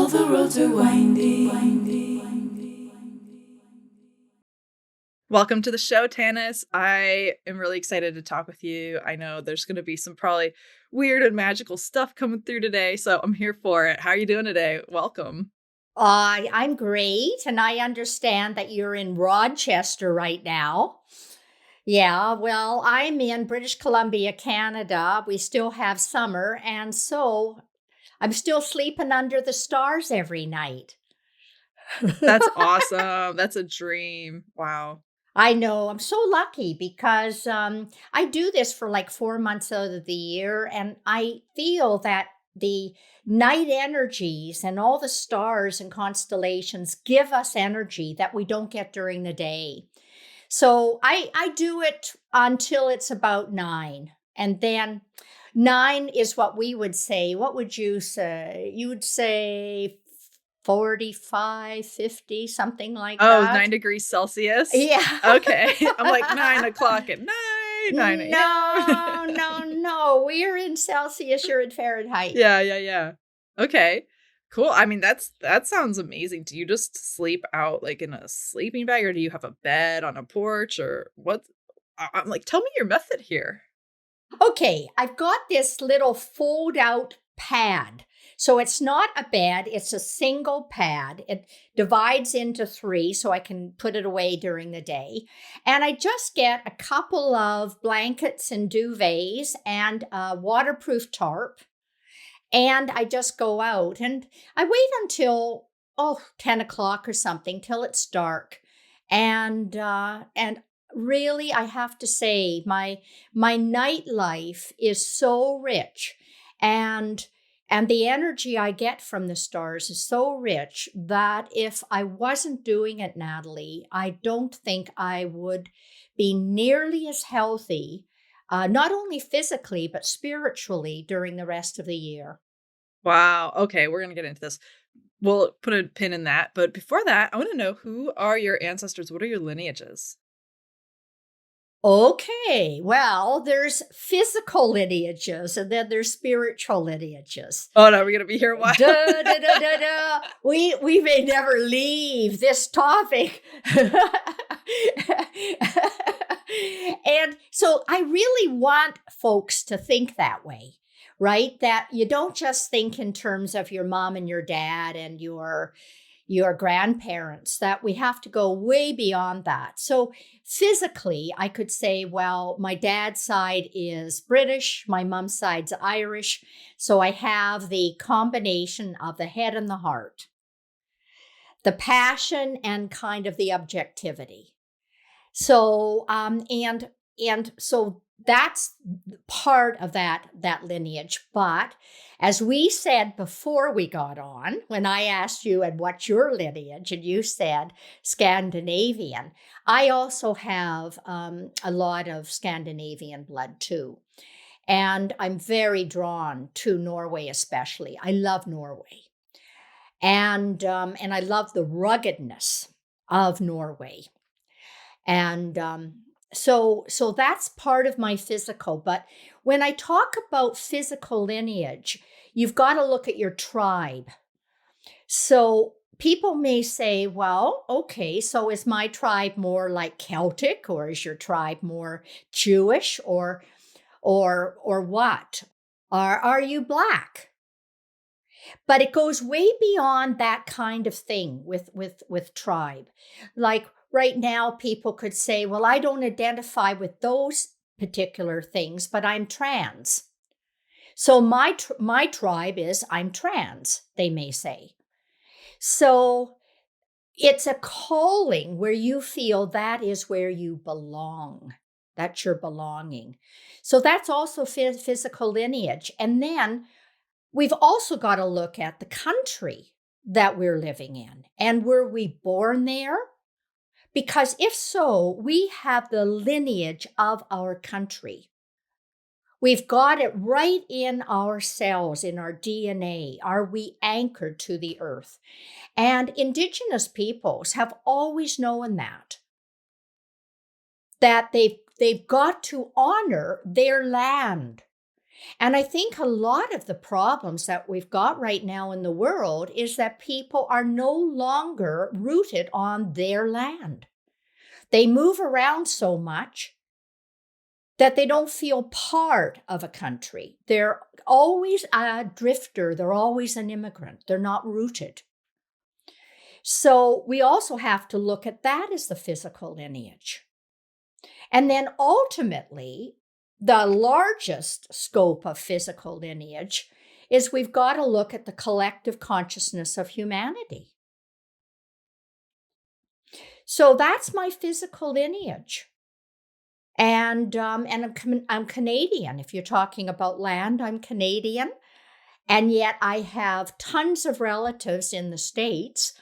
All the roads are windy. Welcome to the show, Tanis. I am really excited to talk with you. I know there's going to be some probably weird and magical stuff coming through today, so I'm here for it. How are you doing today? Welcome. I'm great, and I understand that you're in Rochester right now. Yeah, well, I'm in British Columbia, Canada. We still have summer, and so I'm still sleeping under the stars every night. That's awesome. That's a dream. Wow. I know, I'm so lucky because I do this for like 4 months out of the year, and I feel that the night energies and all the stars and constellations give us energy that we don't get during the day. So I do it until it's about 9. And then 9 is what we would say. What would you say? You would say 45, 50, something like Oh, that. 9 degrees Celsius? Yeah. Okay. I'm like 9 o'clock at night. 9 a.m. No. We're in Celsius. You're in Fahrenheit. Yeah. Okay. Cool. I mean, that sounds amazing. Do you just sleep out like in a sleeping bag, or do you have a bed on a porch, or what? I'm like, tell me your method here. Okay, I've got this little fold out pad. So it's not a bed, it's a single pad. It divides into 3 so I can put it away during the day. And I just get a couple of blankets and duvets and a waterproof tarp. And I just go out and I wait until 10 o'clock or something till it's dark. And really, I have to say, my nightlife is so rich, and the energy I get from the stars is so rich that if I wasn't doing it, Natalie, I don't think I would be nearly as healthy, not only physically, but spiritually during the rest of the year. Wow. Okay, we're gonna get into this. We'll put a pin in that. But before that, I want to know, who are your ancestors? What are your lineages? Okay, well, there's physical lineages and then there's spiritual lineages. Oh no, we're gonna be here a while. We may never leave this topic. And so I really want folks to think that way, right? That you don't just think in terms of your mom and your dad and your grandparents, that we have to go way beyond that. So physically, I could say, well, my dad's side is British, my mom's side's Irish. So I have the combination of the head and the heart, the passion and kind of the objectivity. So, and so that's part of that lineage. But as we said before we got on, when I asked you, and what's your lineage, and you said Scandinavian, I also have a lot of Scandinavian blood too. And I'm very drawn to Norway, especially. I love Norway. And I love the ruggedness of Norway. And so that's part of my physical. But when I talk about physical lineage, you've got to look at your tribe. So people may say, well, okay, so is my tribe more like Celtic, or is your tribe more Jewish, or what? Are you Black? But it goes way beyond that kind of thing with tribe. Like right now, people could say, well, I don't identify with those particular things, but I'm trans. So my tribe is I'm trans, they may say. So it's a calling where you feel that is where you belong. That's your belonging. So that's also physical lineage. And then we've also got to look at the country that we're living in. And were we born there? Because if so, we have the lineage of our country. We've got it right in our cells, in our DNA. Are we anchored to the earth? And Indigenous peoples have always known that they've got to honor their land. And I think a lot of the problems that we've got right now in the world is that people are no longer rooted on their land. They move around so much that they don't feel part of a country. They're always a drifter, they're always an immigrant, they're not rooted. So we also have to look at that as the physical lineage. And then ultimately, the largest scope of physical lineage is we've got to look at the collective consciousness of humanity. So that's my physical lineage. And I'm Canadian. If you're talking about land, I'm Canadian. And yet I have tons of relatives in the States.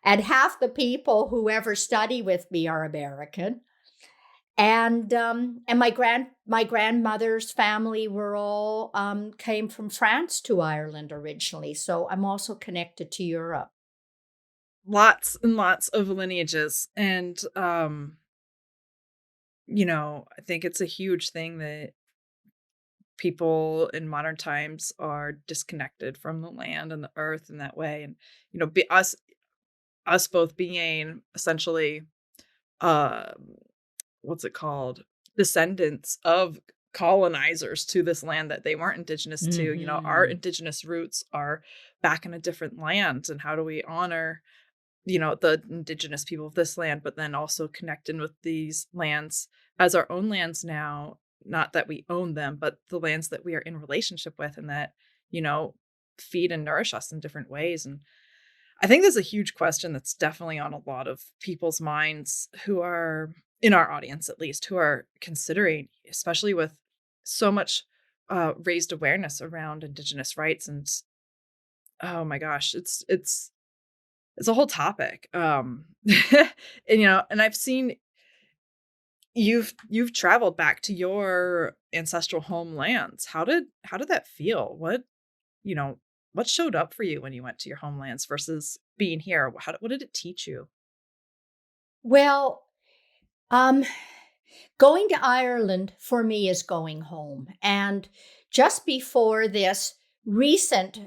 And half the people who ever study with me are American. And my grandmother's family were all came from France to Ireland originally. So I'm also connected to Europe. Lots and lots of lineages. And, I think it's a huge thing that people in modern times are disconnected from the land and the earth in that way. And, us both being essentially, um, what's it called? Descendants of colonizers to this land that they weren't indigenous to. Our Mhm. indigenous roots are back in a different land. And how do we honor, the indigenous people of this land, but then also connect in with these lands as our own lands now? Not that we own them, but the lands that we are in relationship with and that, you know, feed and nourish us in different ways. And I think there's a huge question that's definitely on a lot of people's minds who are in our audience, at least, who are considering, especially with so much raised awareness around Indigenous rights. And oh my gosh, it's a whole topic. And and I've seen you've traveled back to your ancestral homelands. How did that feel? You know, what showed up for you when you went to your homelands versus being here? What did it teach you? Well, um, going to Ireland for me is going home. And just before this recent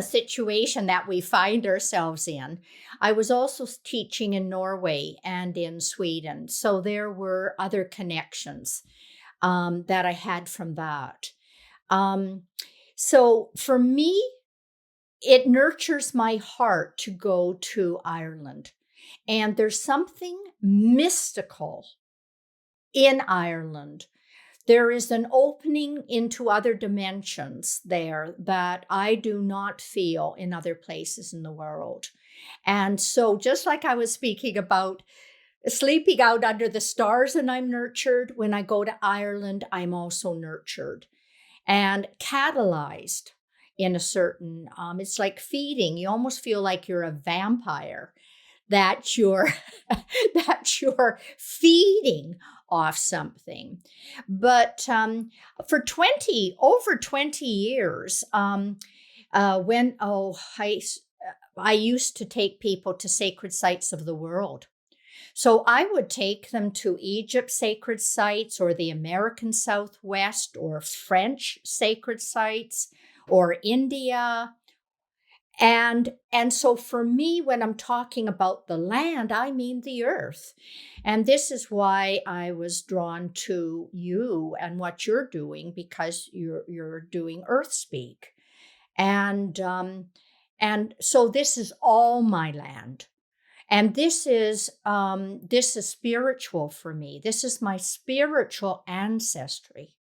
situation that we find ourselves in, I was also teaching in Norway and in Sweden. So there were other connections that I had from that. Um, so for me, it nurtures my heart to go to Ireland. And there's something mystical in Ireland. There is an opening into other dimensions there that I do not feel in other places in the world. And so, just like I was speaking about sleeping out under the stars and I'm nurtured, when I go to Ireland, I'm also nurtured and catalyzed in a certain, it's like feeding. You almost feel like you're a vampire that you're that you're feeding off something. But for 20 over 20 years, when I used to take people to sacred sites of the world. So I would take them to Egypt sacred sites or the American Southwest or French sacred sites or India. And so for me, when I'm talking about the land, I mean the earth. And this is why I was drawn to you and what you're doing, because you're doing earth speak. And so this is all my land. And this is spiritual for me. This is my spiritual ancestry.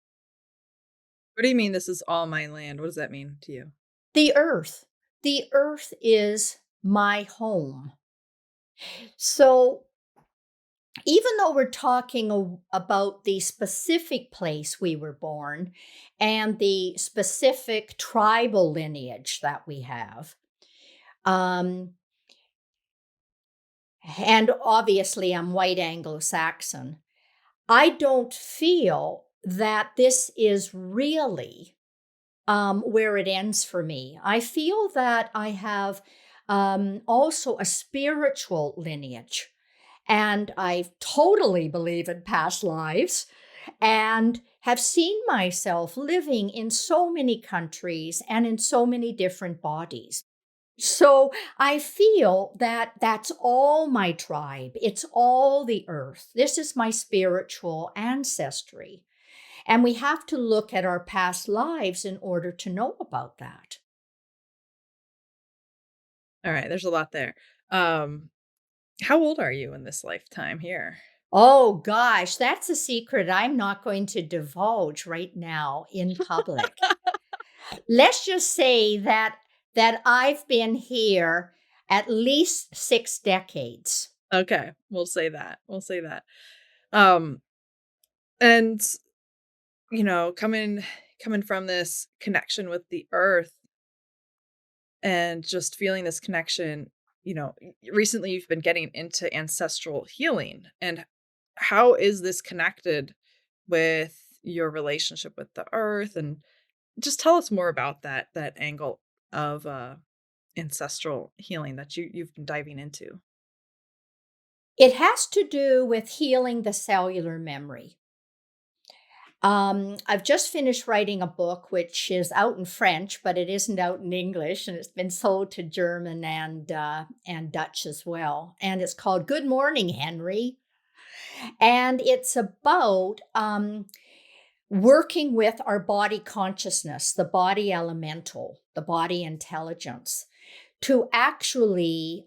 What do you mean this is all my land? What does that mean to you? The earth. The earth is my home. So even though we're talking about the specific place we were born and the specific tribal lineage that we have, um, and obviously I'm white Anglo-Saxon, I don't feel that this is really where it ends for me. I feel that I have also a spiritual lineage, and I totally believe in past lives. and have seen myself living in so many countries and in so many different bodies. So I feel that that's all my tribe. It's all the earth. This is my spiritual ancestry. And we have to look at our past lives in order to know about that. All right, there's a lot there. Um, how old are you in this lifetime here? Oh gosh, that's a secret I'm not going to divulge right now in public. Let's just say that I've been here at least 6 decades. Okay, we'll say that. We'll say that. Um, and coming from this connection with the earth and just feeling this connection, recently you've been getting into ancestral healing. And how is this connected with your relationship with the earth? And just tell us more about that angle of ancestral healing that you've been diving into. It has to do with healing the cellular memory. I've just finished writing a book which is out in French, but it isn't out in English, and it's been sold to German and Dutch as well. And it's called Good Morning, Henry. And it's about working with our body consciousness, the body elemental, the body intelligence, to actually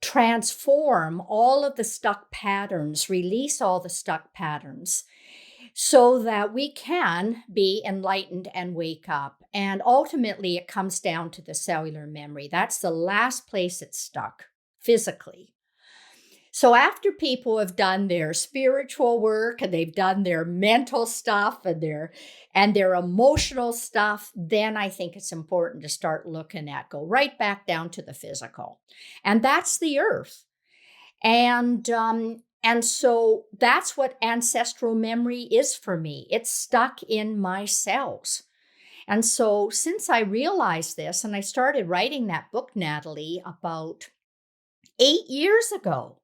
transform all of the stuck patterns, release all the stuck patterns, so that we can be enlightened and wake up. And ultimately, it comes down to the cellular memory. That's the last place it's stuck physically. So after people have done their spiritual work and they've done their mental stuff and their emotional stuff, then I think it's important to start looking at, go right back down to the physical. And that's the earth. And so that's what ancestral memory is for me. It's stuck in my cells. And so since I realized this, and I started writing that book, Natalie, about 8 years ago,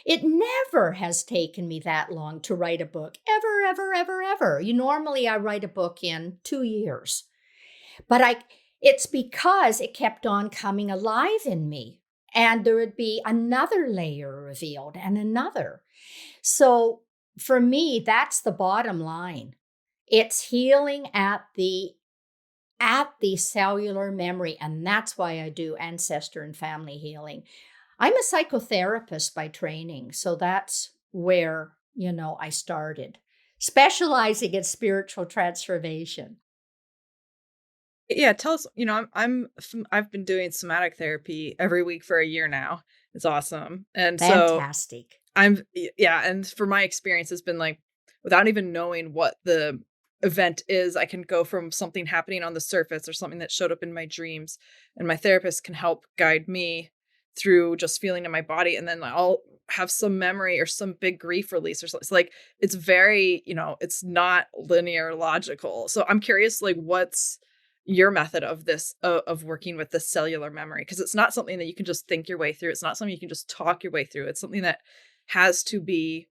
it never has taken me that long to write a book, ever, ever, ever, ever. Normally I write a book in 2 years, but it's because it kept on coming alive in me. And there would be another layer revealed and another. So for me, that's the bottom line. It's healing at the cellular memory. And that's why I do ancestor and family healing. I'm a psychotherapist by training. So that's where, I started specializing in spiritual transformation. Yeah, tell us. I've been doing somatic therapy every week for a year now. It's awesome, and so Fantastic. yeah, and for my experience, it's been like without even knowing what the event is, I can go from something happening on the surface or something that showed up in my dreams, and my therapist can help guide me through just feeling in my body, and then I'll have some memory or some big grief release or something. It's like it's very, it's not linear logical. So I'm curious, like, what's your method of this of working with the cellular memory, because it's not something that you can just think your way through. It's not something you can just talk your way through. It's something that has to be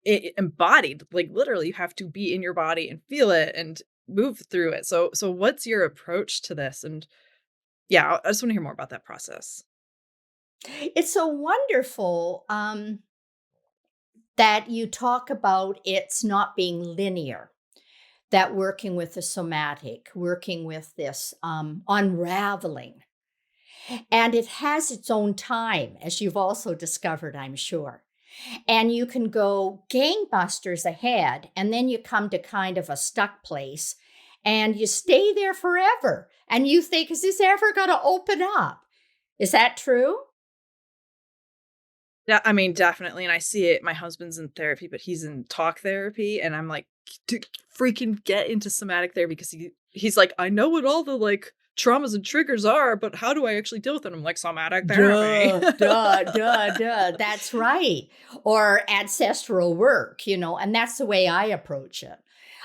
embodied. Like literally, you have to be in your body and feel it and move through it. So what's your approach to this? And yeah, I just want to hear more about that process. It's so wonderful that you talk about it's not being linear, that working with the somatic, working with this unraveling. And it has its own time, as you've also discovered, I'm sure. And you can go gangbusters ahead, and then you come to kind of a stuck place, and you stay there forever. And you think, is this ever going to open up? Is that true? Yeah, I mean, definitely. And I see it. My husband's in therapy, but he's in talk therapy. And I'm like, to freaking get into somatic therapy because he's like, I know what all the like traumas and triggers are, but how do I actually deal with it? I'm like, somatic therapy. Duh, duh, duh, duh. That's right. Or ancestral work, and that's the way I approach it.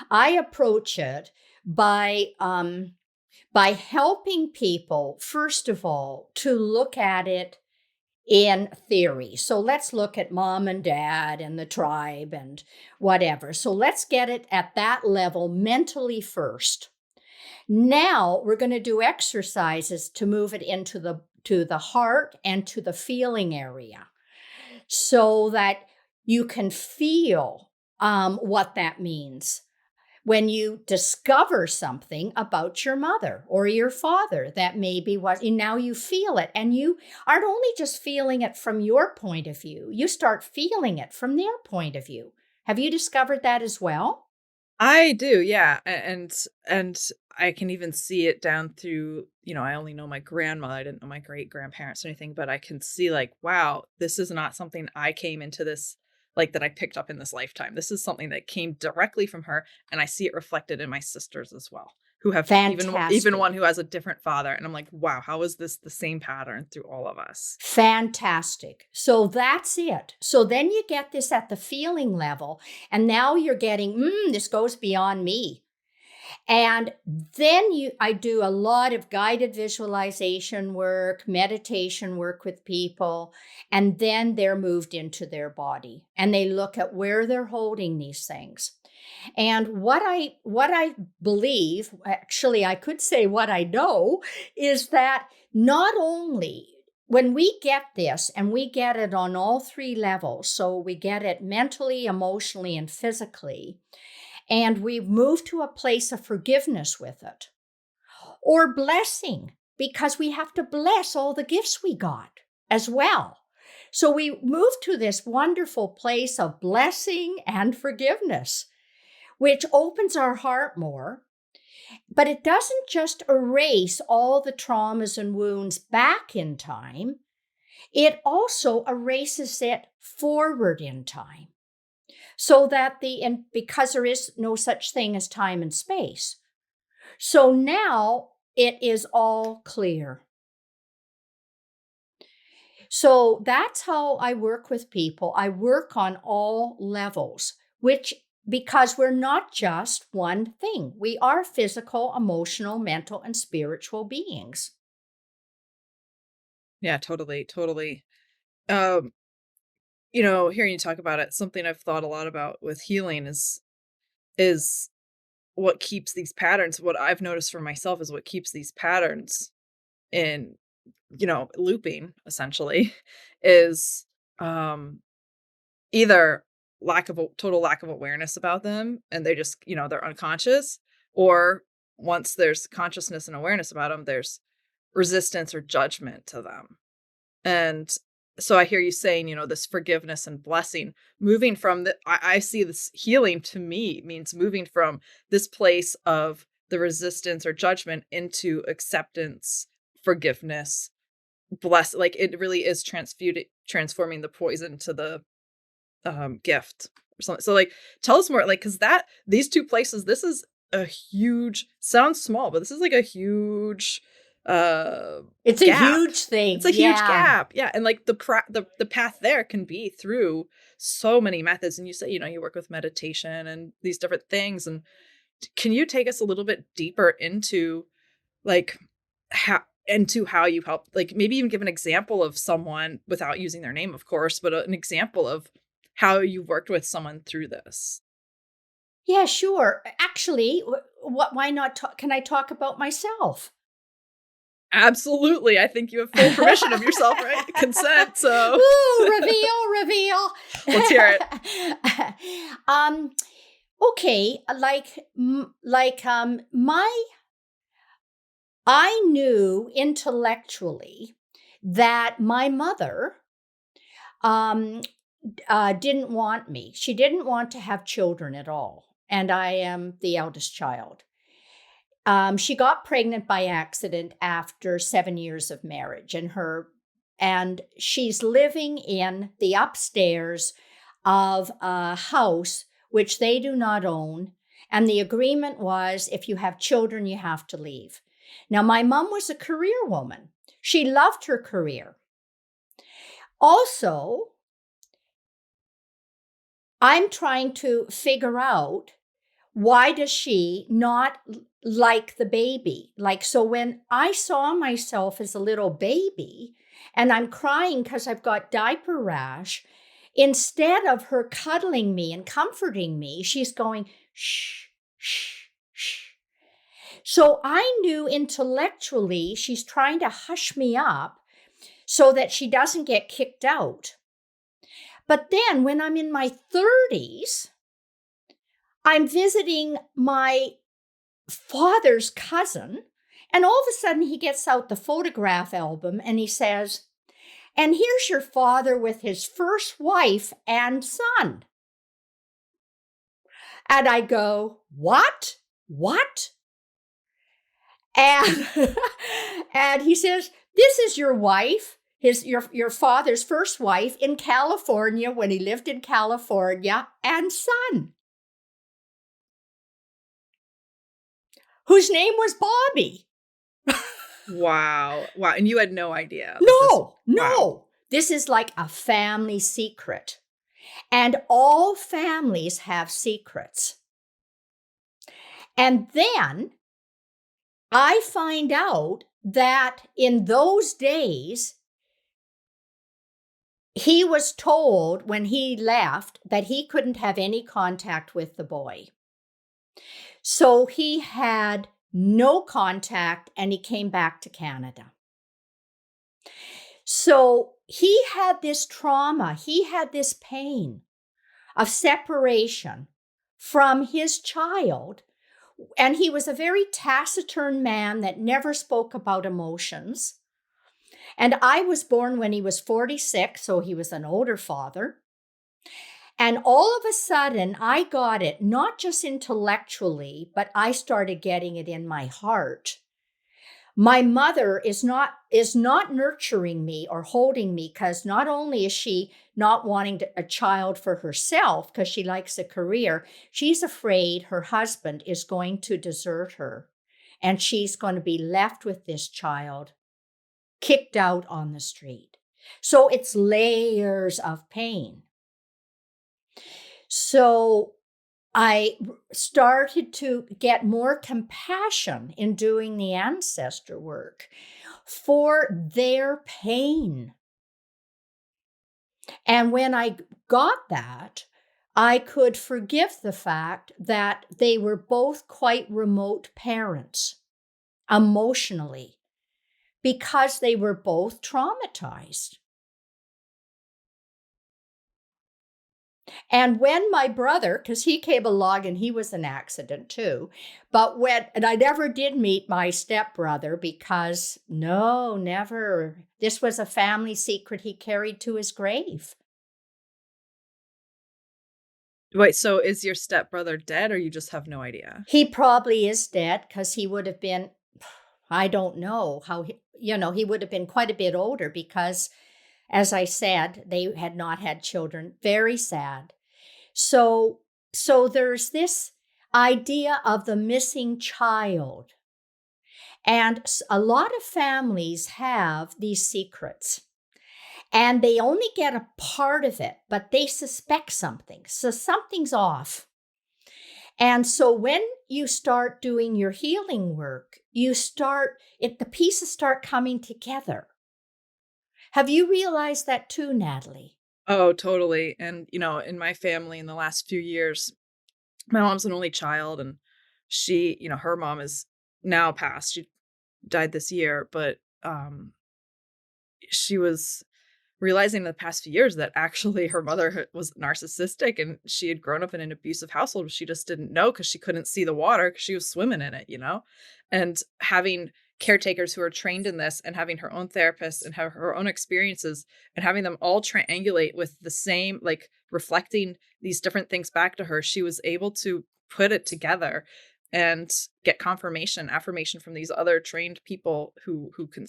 I approach it by helping people, first of all, to look at it in theory. So let's look at mom and dad and the tribe and whatever. So let's get it at that level mentally first. Now we're going to do exercises to move it into the heart and to the feeling area so that you can feel what that means when you discover something about your mother or your father that maybe was, and now you feel it, and you aren't only just feeling it from your point of view, you start feeling it from their point of view. Have you discovered that as well? I do, yeah, and I can even see it down through, I only know my grandmother, I didn't know my great-grandparents or anything, but I can see, like, wow, this is not something I came into this like, that I picked up in this lifetime. This is something that came directly from her, and I see it reflected in my sisters as well, who have even Fantastic. one who has a different father, and I'm like, "Wow, how is this the same pattern through all of us?" Fantastic. So that's it. So then you get this at the feeling level, and now you're getting, this goes beyond me. And then I do a lot of guided visualization work, meditation work with people, and then they're moved into their body and they look at where they're holding these things. And what I believe, actually I could say what I know, is that not only when we get this and we get it on all three levels, so we get it mentally, emotionally, and physically, and we move to a place of forgiveness with it or blessing, because we have to bless all the gifts we got as well. So we move to this wonderful place of blessing and forgiveness, which opens our heart more. But it doesn't just erase all the traumas and wounds back in time, it also erases it forward in time. So that and because there is no such thing as time and space. So now it is all clear. So that's how I work with people. I work on all levels, because we're not just one thing. We are physical, emotional, mental, and spiritual beings. Yeah, totally, totally. Um, hearing you talk about it, something I've thought a lot about with healing is what keeps these patterns. What I've noticed for myself is what keeps these patterns in, looping essentially is um either total lack of awareness about them, and they just, they're unconscious, or once there's consciousness and awareness about them, there's resistance or judgment to them. And so I hear you saying, this forgiveness and blessing, moving from I see this healing to me means moving from this place of the resistance or judgment into acceptance, forgiveness, like it really is transforming the poison to the gift or something. So like tell us more, like, because that these two places, this is a huge, sounds small, but this is like a huge uh It's a gap. huge thing. It's a huge Yeah. gap. Yeah. And like the path there can be through so many methods. And you say, you work with meditation and these different things. And can you take us a little bit deeper into like how you help, like maybe even give an example of someone without using their name, of course, but an example of how you worked with someone through this? Yeah, sure. Actually, why not can I talk about myself? Absolutely. I think you have full permission of yourself, right? Consent. So Ooh, reveal. let's hear it. um, okay, my I knew intellectually that my mother um didn't want me. She didn't want to have children at all, and I am the eldest child. She got pregnant by accident after 7 years of marriage, and she's living in the upstairs of a house which they do not own. And the agreement was, if you have children, you have to leave. Now, my mom was a career woman. She loved her career. Also, I'm trying to figure out Why does she not like the baby? Like, so when I saw myself as a little baby and I'm crying because I've got diaper rash, instead of her cuddling me and comforting me, she's going, shh, shh, shh. So I knew intellectually she's trying to hush me up so that she doesn't get kicked out. But then when I'm in my 30s, I'm visiting my father's cousin, and all of a sudden he gets out the photograph album and he says, and here's your father with his first wife and son. And I go, what? What? And, and he says, this is your wife, your father's first wife in California when he lived in California, and son, whose name was Bobby. Wow. Wow. And you had no idea. No. Wow. This is like a family secret. And all families have secrets. And then I find out that in those days, he was told when he left that he couldn't have any contact with the boy. So he had no contact and he came back to Canada. So he had this trauma, he had this pain of separation from his child. And he was a very taciturn man that never spoke about emotions. And I was born when he was 46, so he was an older father. And all of a sudden, I got it, not just intellectually, but I started getting it in my heart. My mother is not nurturing me or holding me because not only is she not wanting a child for herself because she likes a career, she's afraid her husband is going to desert her and she's going to be left with this child, kicked out on the street. So it's layers of pain. So I started to get more compassion in doing the ancestor work for their pain. And when I got that, I could forgive the fact that they were both quite remote parents emotionally because they were both traumatized. And when my brother, because he came along and he was an accident too, and I never did meet my stepbrother because never. This was a family secret he carried to his grave. Wait, so is your stepbrother dead or you just have no idea? He probably is dead because he would have been, I don't know how, he would have been quite a bit older because, as I said, they had not had children. Very sad. So there's this idea of the missing child. And a lot of families have these secrets. And they only get a part of it, but they suspect something. So something's off. And so when you start doing your healing work, the pieces start coming together. Have you realized that too, Natalie? Oh, totally. And, in my family in the last few years, my mom's an only child and she, her mom is now passed. She died this year, but she was realizing in the past few years that actually her mother was narcissistic and she had grown up in an abusive household. But she just didn't know because she couldn't see the water because she was swimming in it, and having caretakers who are trained in this and having her own therapist and have her own experiences and having them all triangulate with the same, like reflecting these different things back to her, she was able to put it together and get affirmation from these other trained people who can,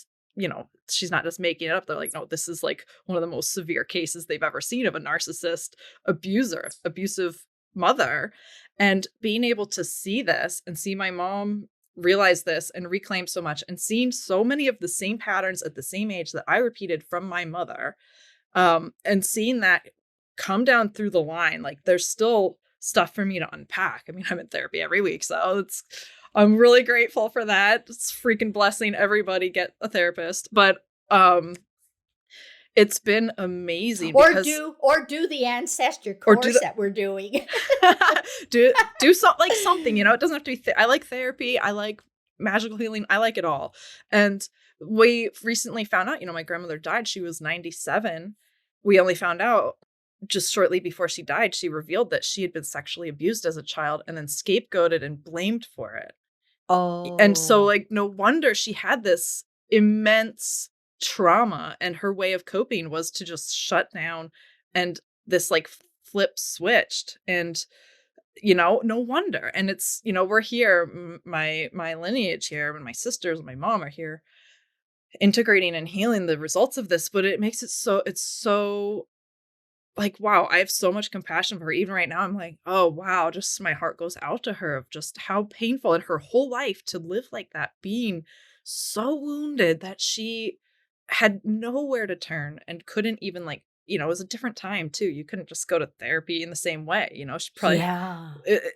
she's not just making it up. They're like, no, this is like one of the most severe cases they've ever seen of a narcissist abusive mother. And being able to see this and see my mom realize this and reclaim so much and seeing so many of the same patterns at the same age that I repeated from my mother, and seeing that come down through the line, like there's still stuff for me to unpack. I mean, I'm in therapy every week, so I'm really grateful for that. It's a freaking blessing. Everybody get a therapist. But it's been amazing Or because do the ancestor or do course that we're doing. do something, it doesn't have to be I like therapy, I like magical healing, I like it all. And we recently found out, my grandmother died, she was 97. We only found out just shortly before she died, she revealed that she had been sexually abused as a child and then scapegoated and blamed for it. And so, Oh, like, no wonder she had this immense trauma, and her way of coping was to just shut down, and this like flip switched. And no wonder. And it's, we're here, my lineage here, and my sisters and my mom are here integrating and healing the results of this. But it makes it's so like, wow, I have so much compassion for her. Even right now, I'm like, oh, wow, just my heart goes out to her of just how painful in her whole life to live like that, being so wounded that she had nowhere to turn and couldn't even like, it was a different time too. You couldn't just go to therapy in the same way. She probably yeah.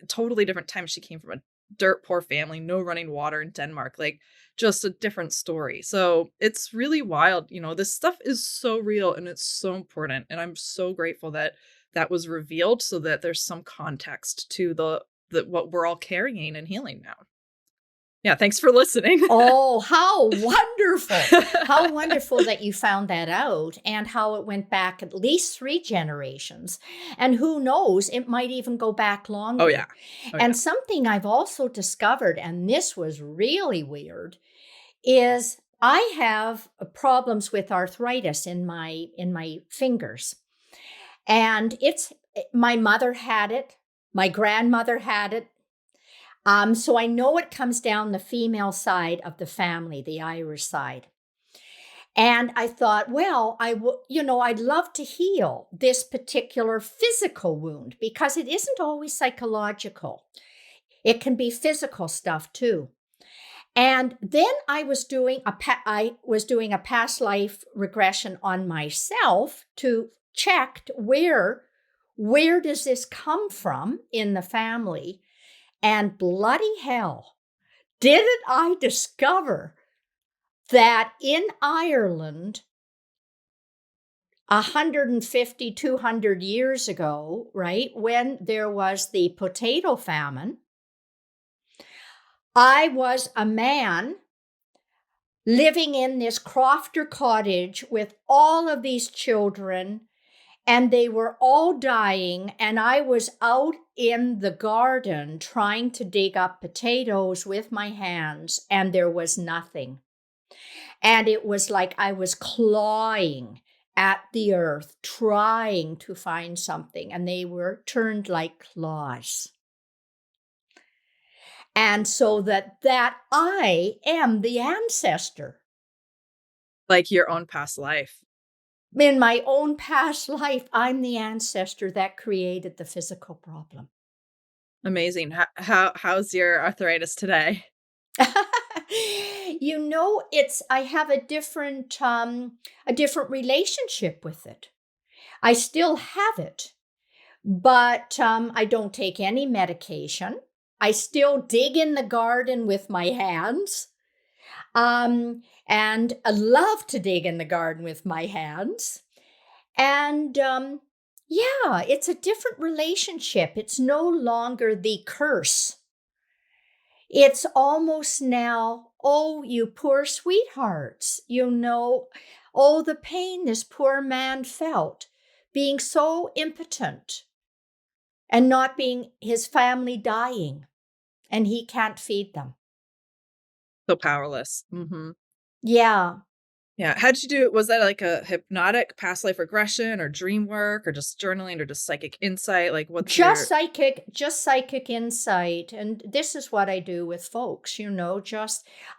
totally different time. She came from a dirt poor family, no running water in Denmark, like just a different story. So it's really wild. This stuff is so real and it's so important. And I'm so grateful that that was revealed so that there's some context to the what we're all carrying and healing now. Yeah, thanks for listening. Oh, how wonderful. How wonderful that you found that out and how it went back at least 3 generations. And who knows, it might even go back longer. Oh yeah. Oh, And yeah. something I've also discovered, and this was really weird, is I have problems with arthritis in my fingers. And my mother had it, my grandmother had it. So I know it comes down the female side of the family, the Irish side. And I thought, well, I'd love to heal this particular physical wound because it isn't always psychological. It can be physical stuff too. And then I was doing a past life regression on myself to check where does this come from in the family. And bloody hell, didn't I discover that in Ireland 150, 200 years ago, right, when there was the potato famine, I was a man living in this crofter cottage with all of these children, and they were all dying, and I was out in the garden trying to dig up potatoes with my hands, and there was nothing. And it was like I was clawing at the earth, trying to find something, and they were turned like claws. And so that I am the ancestor. Like your own past life. In my own past life, I'm the ancestor that created the physical problem. Amazing. How's your arthritis today? I have a different relationship with it. I still have it, but I don't take any medication. I still dig in the garden with my hands. And I love to dig in the garden with my hands. And yeah, it's a different relationship. It's no longer the curse. It's almost now, oh, you poor sweethearts, oh, the pain this poor man felt, being so impotent and not being his family dying, and he can't feed them. So powerless. Mm-hmm. Yeah. Yeah. How'd you do it? Was that like a hypnotic past life regression or dream work or just journaling or just psychic insight? Like what's just psychic insight. And this is what I do with folks,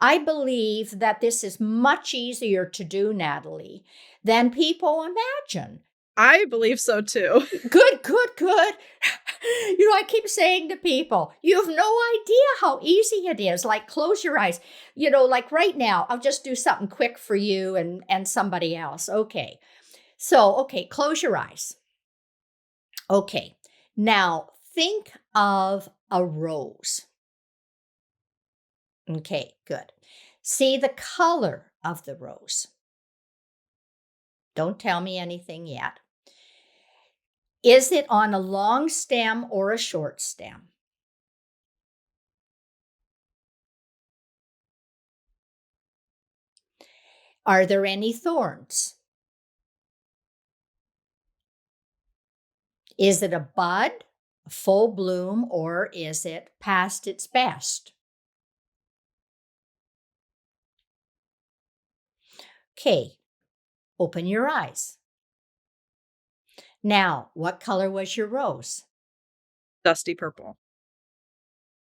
I believe that this is much easier to do, Natalie, than people imagine. I believe so too. Good. I keep saying to people, you have no idea how easy it is. Like, close your eyes. Like right now, I'll just do something quick for you and somebody else. Okay. So, close your eyes. Okay. Now, think of a rose. Okay, good. See the color of the rose. Don't tell me anything yet. Is it on a long stem or a short stem? Are there any thorns? Is it a bud, a full bloom, or is it past its best? Okay, open your eyes. Now, what color was your rose? Dusty purple.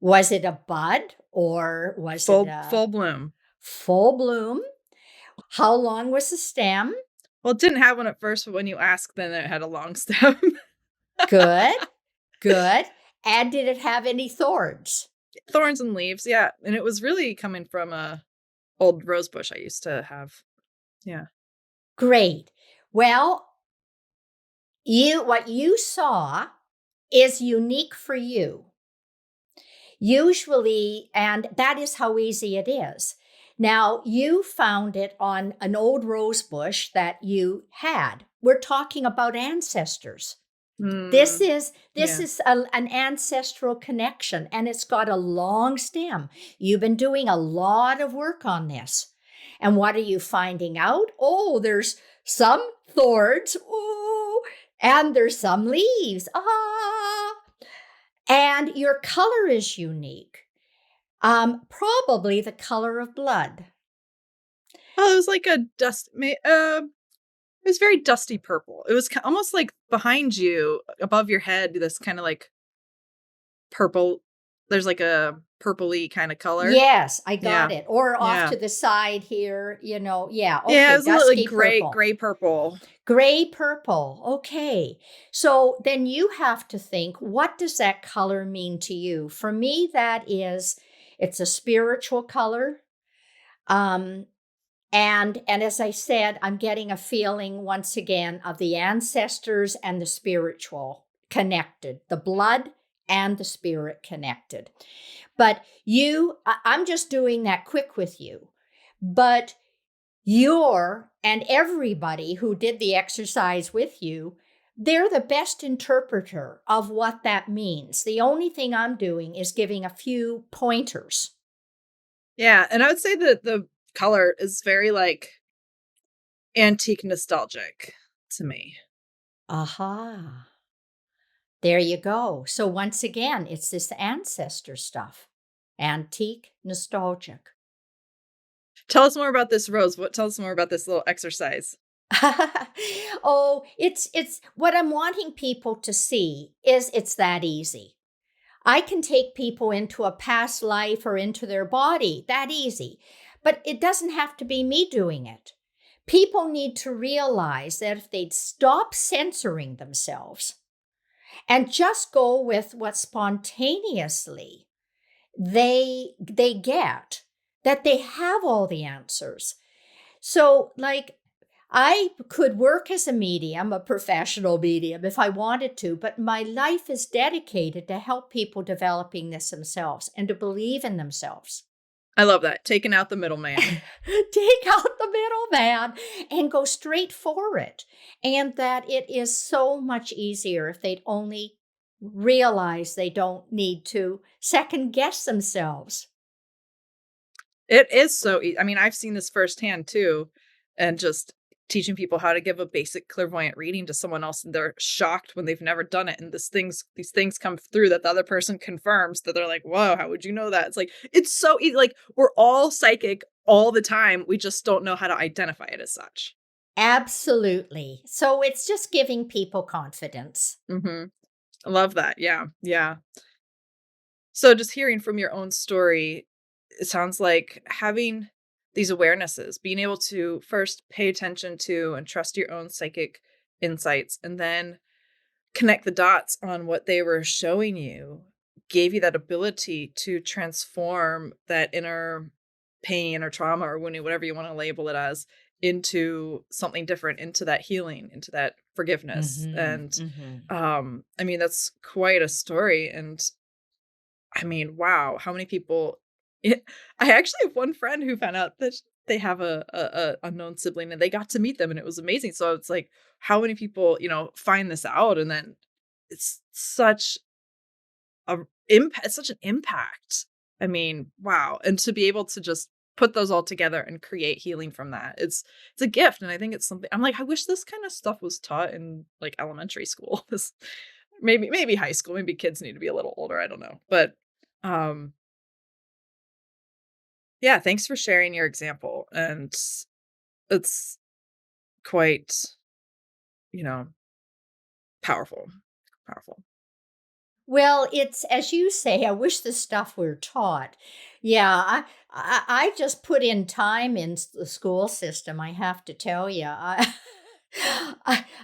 Was it a bud or was it Full a bloom. full bloom? How long was the stem? Well, it didn't have one at first, but when you asked, then it had a long stem. Good, good. And did it have any thorns? Thorns and leaves, yeah. And it was really coming from a old rose bush I used to have. Yeah. Great. Well, what you saw is unique for you. Usually, and that is how easy it is. Now, you found it on an old rose bush that you had. We're talking about ancestors. This Mm, is an ancestral connection, and it's got a long stem. You've been doing a lot of work on this. And what are you finding out? Oh, there's some thorns. Ooh, and there's some leaves. Ah. And your color is unique. Probably the color of blood. oh, it was like a it was very dusty purple. It was almost like behind you, above your head, this kind of like purple. There's like a purpley kind of color. Yes, I got Yeah. it. Or off Yeah. to the side here, yeah, Yeah, it okay, was a little like dusky purple. gray purple. Gray purple. Okay. So then you have to think, what does that color mean to you? For me, it's a spiritual color. Um, and as I said, I'm getting a feeling once again of the ancestors and the spiritual connected, the blood and the spirit connected. But I'm just doing that quick with you. But and everybody who did the exercise with you, they're the best interpreter of what that means. The only thing I'm doing is giving a few pointers. Yeah, and I would say that the color is very like antique nostalgic to me. Aha. There you go. So once again, it's this ancestor stuff. Antique, nostalgic. Tell us more about this rose. Tell us more about this little exercise. Oh, it's what I'm wanting people to see is it's that easy. I can take people into a past life or into their body, that easy. But it doesn't have to be me doing it. People need to realize that if they'd stop censoring themselves and just go with what spontaneously they get, that they have all the answers. So, like, I could work as a medium, a professional medium, if I wanted to, but my life is dedicated to help people developing this themselves and to believe in themselves. I love that. Taking out the middleman. Take out the middleman and go straight for it. And that it is so much easier if they'd only realize they don't need to second guess themselves. It is so I mean, I've seen this firsthand too, and just teaching people how to give a basic clairvoyant reading to someone else, and they're shocked when they've never done it, and these things come through that the other person confirms that they're like, "Whoa, how would you know that?" It's like, it's so easy. Like, we're all psychic all the time. We just don't know how to identify it as such. Absolutely. So it's just giving people confidence. Mhm. I love that. Yeah. Yeah. So just hearing from your own story, it sounds like having these awarenesses, being able to first pay attention to and trust your own psychic insights, and then connect the dots on what they were showing you, gave you that ability to transform that inner pain or trauma or wounding, whatever you want to label it as, into something different, into that healing, into that forgiveness. Mhm, And mhm. I mean, that's quite a story. And I mean, wow, how many people it, I actually have one friend who found out that they have a unknown sibling and they got to meet them and it was amazing. So it's like how many people, find this out and then it's a it's such an impact. I mean, wow. And to be able to just put those all together and create healing from that. It's a gift and I think it's something I'm like I wish this kind of stuff was taught in like elementary school. This maybe high school, maybe kids need to be a little older, I don't know. But um yeah, thanks for sharing your example and it's quite, you know, powerful. Powerful. Well, it's as you say, I wish this stuff were taught. Yeah, I just put in time in the school system. I have to tell you, I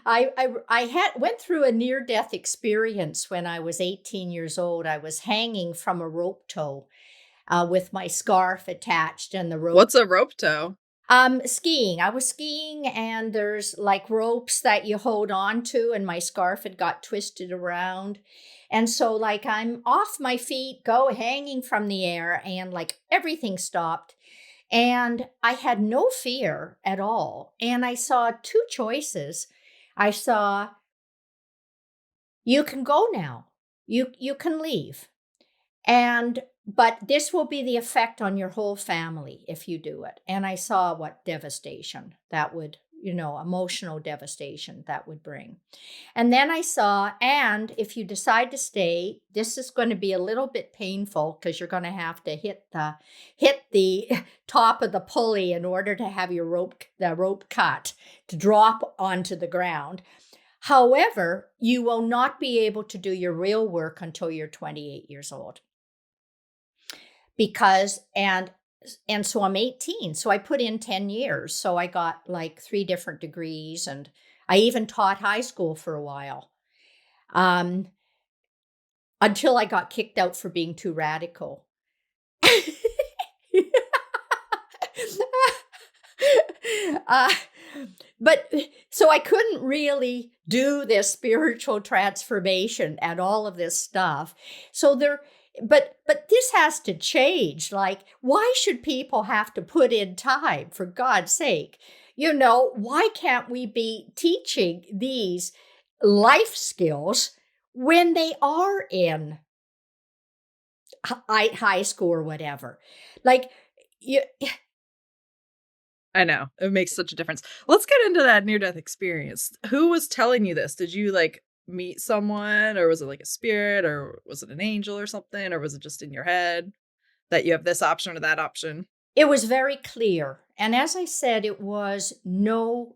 had went through a near death experience when I was 18 years old. I was hanging from a rope tow with my scarf attached and the rope. What's a rope tow? Skiing. I was skiing and there's like ropes that you hold on to and my scarf had got twisted around. And so like I'm off my feet, go hanging from the air and like everything stopped. And I had no fear at all. And I saw two choices. I saw you can go now. You can leave. And but this will be the effect on your whole family if you do it. And I saw what devastation that would, emotional devastation that would bring. And then I saw, and if you decide to stay, this is going to be a little bit painful because you're going to have to hit the top of the pulley in order to have the rope cut to drop onto the ground. However, you will not be able to do your real work until you're 28 years old because and so I'm 18, so I put in 10 years, so I got like 3 different degrees and I even taught high school for a while, um until I got kicked out for being too radical. uh, but so I couldn't really do this spiritual transformation and all of this stuff. So but this has to change. Like, why should people have to put in time, for God's sake? Why can't we be teaching these life skills when they are in high school or whatever? Like, you, I know. It makes such a difference. Let's get into that near-death experience. Who was telling you this? Did you, like, meet someone, or was it, like, a spirit, or was it an angel or something, or was it just in your head that you have this option or that option? it was very clear. And as I said, there was no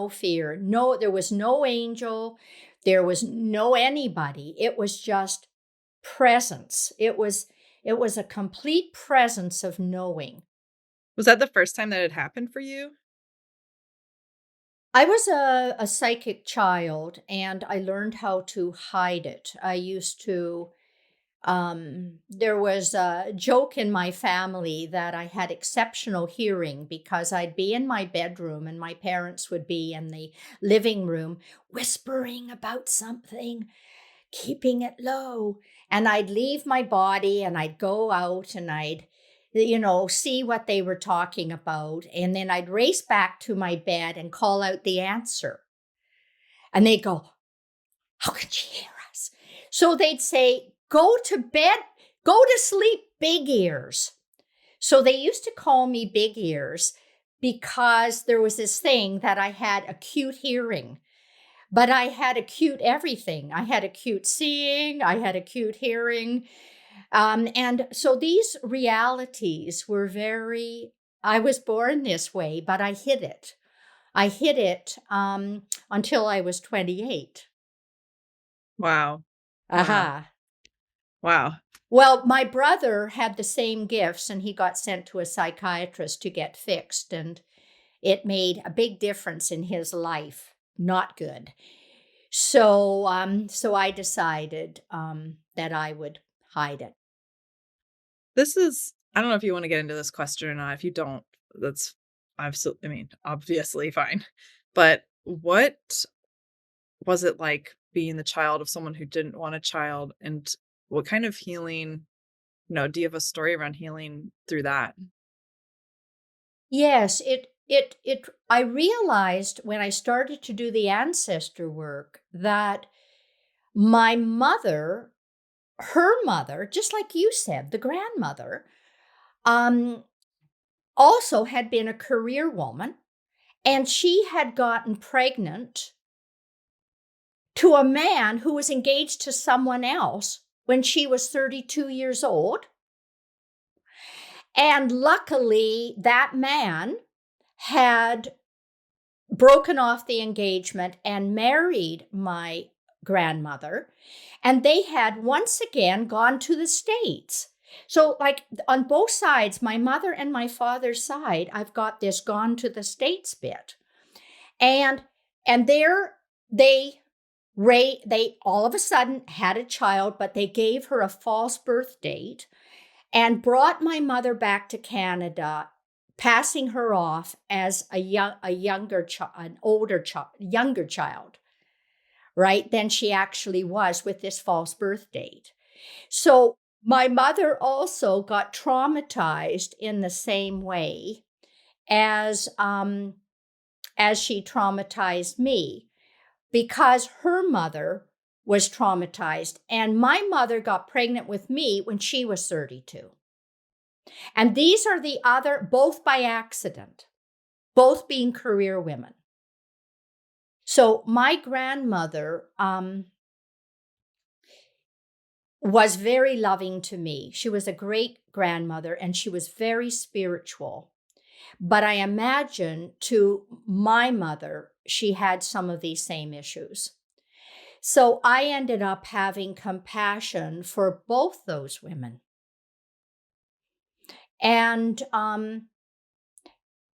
fear. No, there was no angel. There was no anybody. It was just presence. It was a complete presence of knowing. Was that the first time that it happened for you? I was a psychic child and I learned how to hide it. I used to there was a joke in my family that I had exceptional hearing because I'd be in my bedroom and my parents would be in the living room whispering about something, keeping it low. And I'd leave my body and I'd go out and I'd, see what they were talking about. And then I'd race back to my bed and call out the answer. And they'd go, how could she hear us? So they'd say, go to bed, go to sleep, big ears. So they used to call me big ears because there was this thing that I had acute hearing, but I had acute everything. I had acute seeing, I had acute hearing. And so these realities were I was born this way, but I hid it. I hid it until I was 28. Wow. Wow. Aha. Wow. Well, my brother had the same gifts and he got sent to a psychiatrist to get fixed, and it made a big difference in his life. Not good. So I decided that I would hide it. This is I don't know if you wanna get into this question or not. If you don't, that's absolutely, I mean, obviously fine. But what was it like being the child of someone who didn't want a child, and what kind of healing, do you have a story around healing through that? Yes, it I realized when I started to do the ancestor work that my mother, her mother, just like you said, the grandmother, um, also had been a career woman, and she had gotten pregnant to a man who was engaged to someone else when she was 32 years old. And luckily, that man had broken off the engagement and married my grandmother. And they had once again gone to the States. So, like on both sides, my mother and my father's side, I've got this gone to the States bit. And there they all of a sudden had a child, but they gave her a false birth date and brought my mother back to Canada, passing her off as an younger child, right, than she actually was with this false birth date. So my mother also got traumatized in the same way as she traumatized me, because her mother was traumatized, and my mother got pregnant with me when she was 32. And these are the other, both by accident, both being career women. So my grandmother was very loving to me. She was a great grandmother, and she was very spiritual. But I imagine to my mother, she had some of these same issues. So I ended up having compassion for both those women. And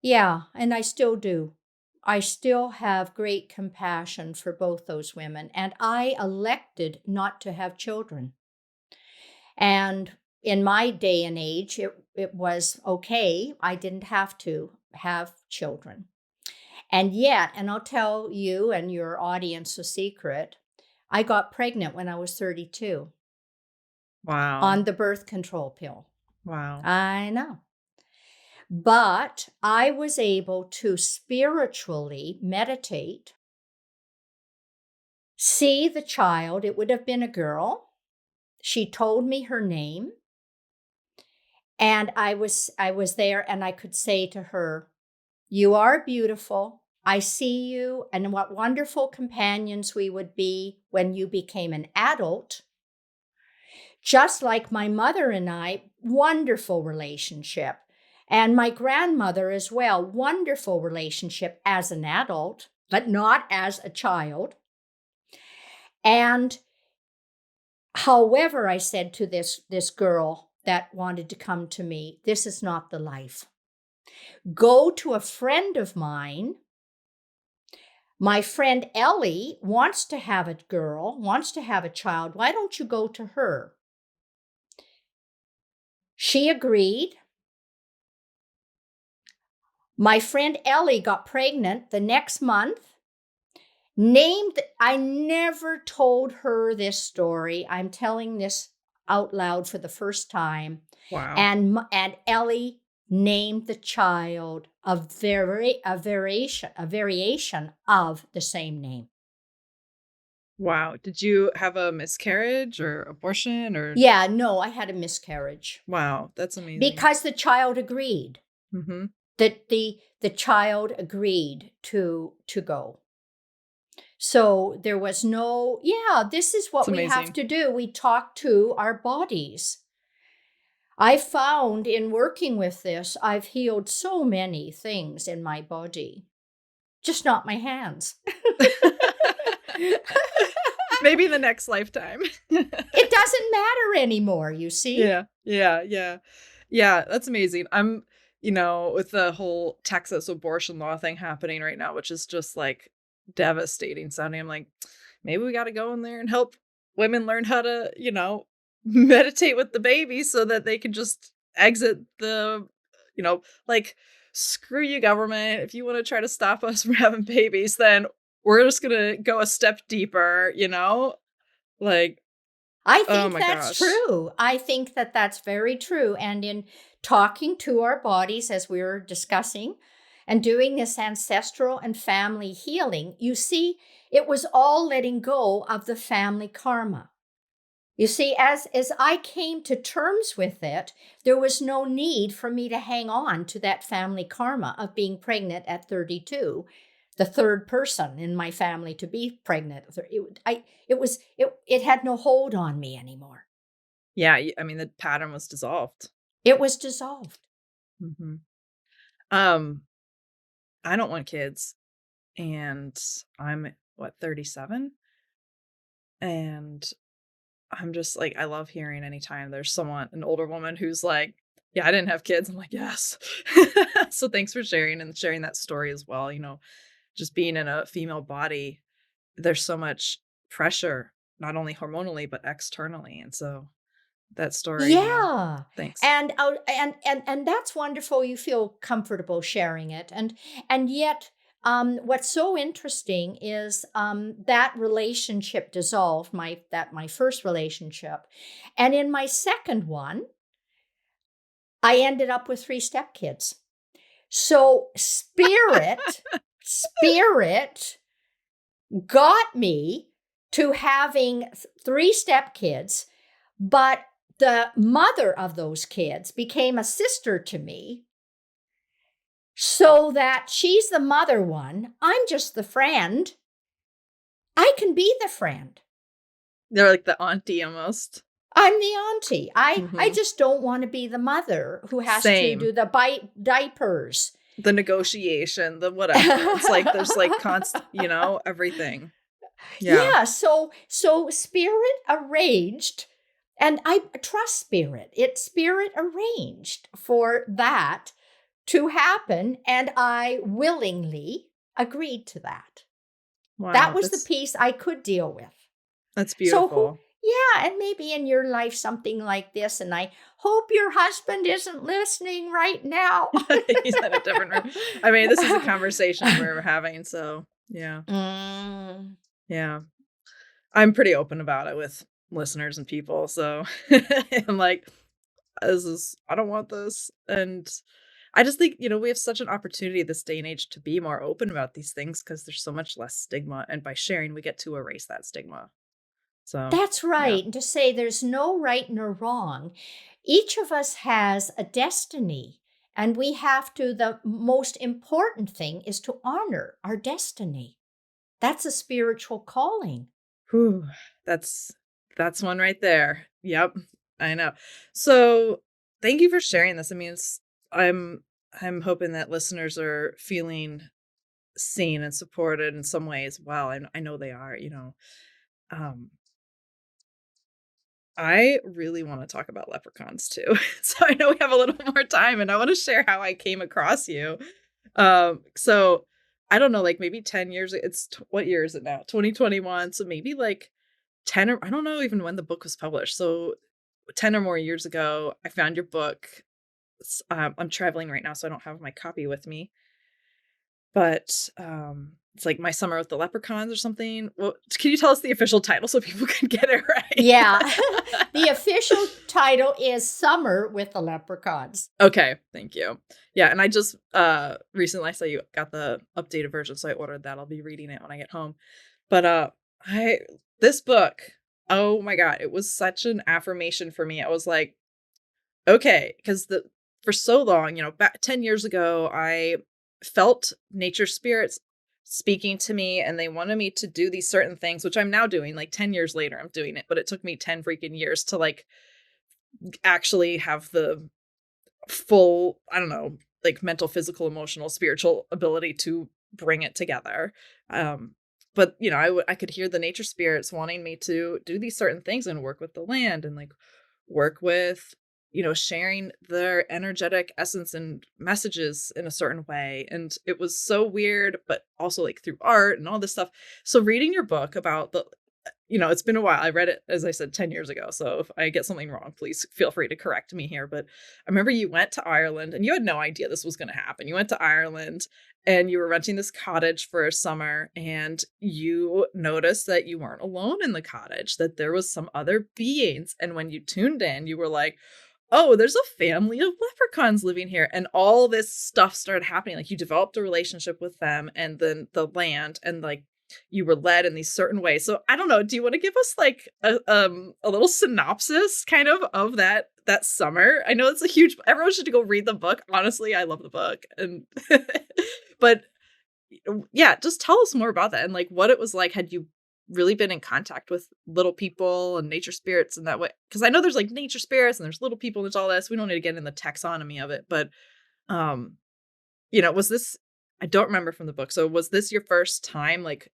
yeah, and I still do. I still have great compassion for both those women. And I elected not to have children. And in my day and age, it was okay. I didn't have to have children. And yet, and I'll tell you and your audience a secret, I got pregnant when I was 32 Wow. on the birth control pill. Wow. I know. But I was able to spiritually meditate, see the child. It would have been a girl. She told me her name. And I was there, and I could say to her, "You are beautiful. I see you, and what wonderful companions we would be when you became an adult." Just like my mother and I, wonderful relationship. And my grandmother as well, wonderful relationship as an adult, but not as a child. And however, I said to this girl that wanted to come to me, "This is not the life. Go to a friend of mine. My friend Ellie wants to have a girl, wants to have a child. Why don't you go to her?" She agreed. My friend Ellie got pregnant the next month. I never told her this story. I'm telling this out loud for the first time. Wow. And Ellie named the child a variation of the same name. Wow. Did you have a miscarriage or abortion or? Yeah, no, I had a miscarriage. Wow, that's amazing. Because the child agreed. Mm-hmm. That the child agreed to go. So there was no, this is what we have to do. We talk to our bodies. I found in working with this, I've healed so many things in my body, just not my hands. Maybe the next lifetime. It doesn't matter anymore, you see? Yeah, that's amazing. I'm, with the whole Texas abortion law thing happening right now, which is just like devastating sounding. I'm like, maybe we got to go in there and help women learn how to, meditate with the baby so that they can just exit the, like screw you, government. If you want to try to stop us from having babies, then we're just going to go a step deeper, you know? Like, I oh think my that's gosh. true. I think that that's very true. And in talking to our bodies, as we were discussing, and doing this ancestral and family healing, you see, it was all letting go of the family karma. You see, as I came to terms with it, there was no need for me to hang on to that family karma of being pregnant at 32, the third person in my family to be pregnant. It had no hold on me anymore. Yeah, I mean, the pattern was dissolved. It was dissolved. Hmm. Um, I don't want kids, and I'm what, 37? And I'm just like, I love hearing anytime there's someone, an older woman who's like, yeah, I didn't have kids. I'm like, yes. So thanks for sharing and sharing that story as well. Just being in a female body, there's so much pressure, not only hormonally, but externally. And so that story, Yeah. thanks. And that's wonderful. You feel comfortable sharing it. And yet what's so interesting is that relationship dissolved, my first relationship. And in my second one, I ended up with 3 stepkids. So spirit got me to having 3 stepkids, but the mother of those kids became a sister to me, so that she's the mother one. I'm just the friend. I can be the friend. They're like the auntie almost. I'm the auntie. I Mhm. just don't want to be the mother who has to do Same. the diapers. The negotiation, the whatever. It's like there's like constant, everything. Yeah. Yeah, so spirit arranged, and I trust spirit. Spirit arranged for that to happen, and I willingly agreed to that. That Wow, was the that's piece I could deal with. that's So who beautiful. yeah, and maybe in your life something like this, and I hope your husband isn't listening right now. He's in a different room. I mean, this is a conversation we're having, so yeah. Mm. Yeah. I'm pretty open about it with listeners and people, so I'm like, I don't want this, and I just think, we have such an opportunity this day and age to be more open about these things because there's so much less stigma, and by sharing, we get to erase that stigma. So, That's yeah. right. And to say there's no right nor wrong. Each of us has a destiny, and we have to, the most important thing is to honor our destiny. That's a spiritual calling. Whew, that's that's one right there. Yep, I know. So, thank you for sharing this. I mean, I'm I'm hoping that listeners are feeling seen and supported in some ways. Well, I know they are. Um, I really want to talk about leprechauns too. So I know we have a little more time, and I want to share how I came across you. So I don't know, like maybe 10 years. What year is it now? 2021. So maybe like 10, or I don't know even when the book was published. So 10 or more years ago, I found your book. I'm traveling right now, so I don't have my copy with me. But it's like My Summer with the Leprechauns or something. Well, can you tell us the official title so people can get it Yeah. right? The official title is Summer with the Leprechauns. Okay, thank you. Yeah, and I just recently I saw you got the updated version, so I ordered that. I'll be reading it when I get home. But I this book, oh my god, it was such an affirmation for me. I was like, okay, because the for so long, back 10 years ago, I felt nature spirits speaking to me, and they wanted me to do these certain things, which I'm now doing. Like 10 years later, I'm doing it, but it took me 10 freaking years to like actually have the full, I don't know, like mental, physical, emotional, spiritual ability to bring it together. But I could hear the nature spirits wanting me to do these certain things and work with the land and like work with, sharing their energetic essence and messages in a certain way. And it was so weird, but also like through art and all this stuff. So reading your book about it's been a while. I read it, as I said, 10 years ago. So if I get something wrong, please feel free to correct me here. But I remember you went to Ireland and you had no idea this was going to happen. You went to Ireland and you were renting this cottage for a summer and you noticed that you weren't alone in the cottage, that there was some other beings. And when you tuned in, you were like, oh, there's a family of leprechauns living here. And all this stuff started happening. Like you developed a relationship with them and then the land and like you were led in these certain ways. So I don't know. Do you want to give us like a little synopsis kind of that summer? I know it's a huge, everyone should go read the book. Honestly, I love the book. And but yeah, just tell us more about that and like what it was like. Had you really been in contact with little people and nature spirits in that way? Because I know there's like nature spirits and there's little people and there's all this. We don't need to get in the taxonomy of it, but um, was this, I don't remember from the book. So was this your first time like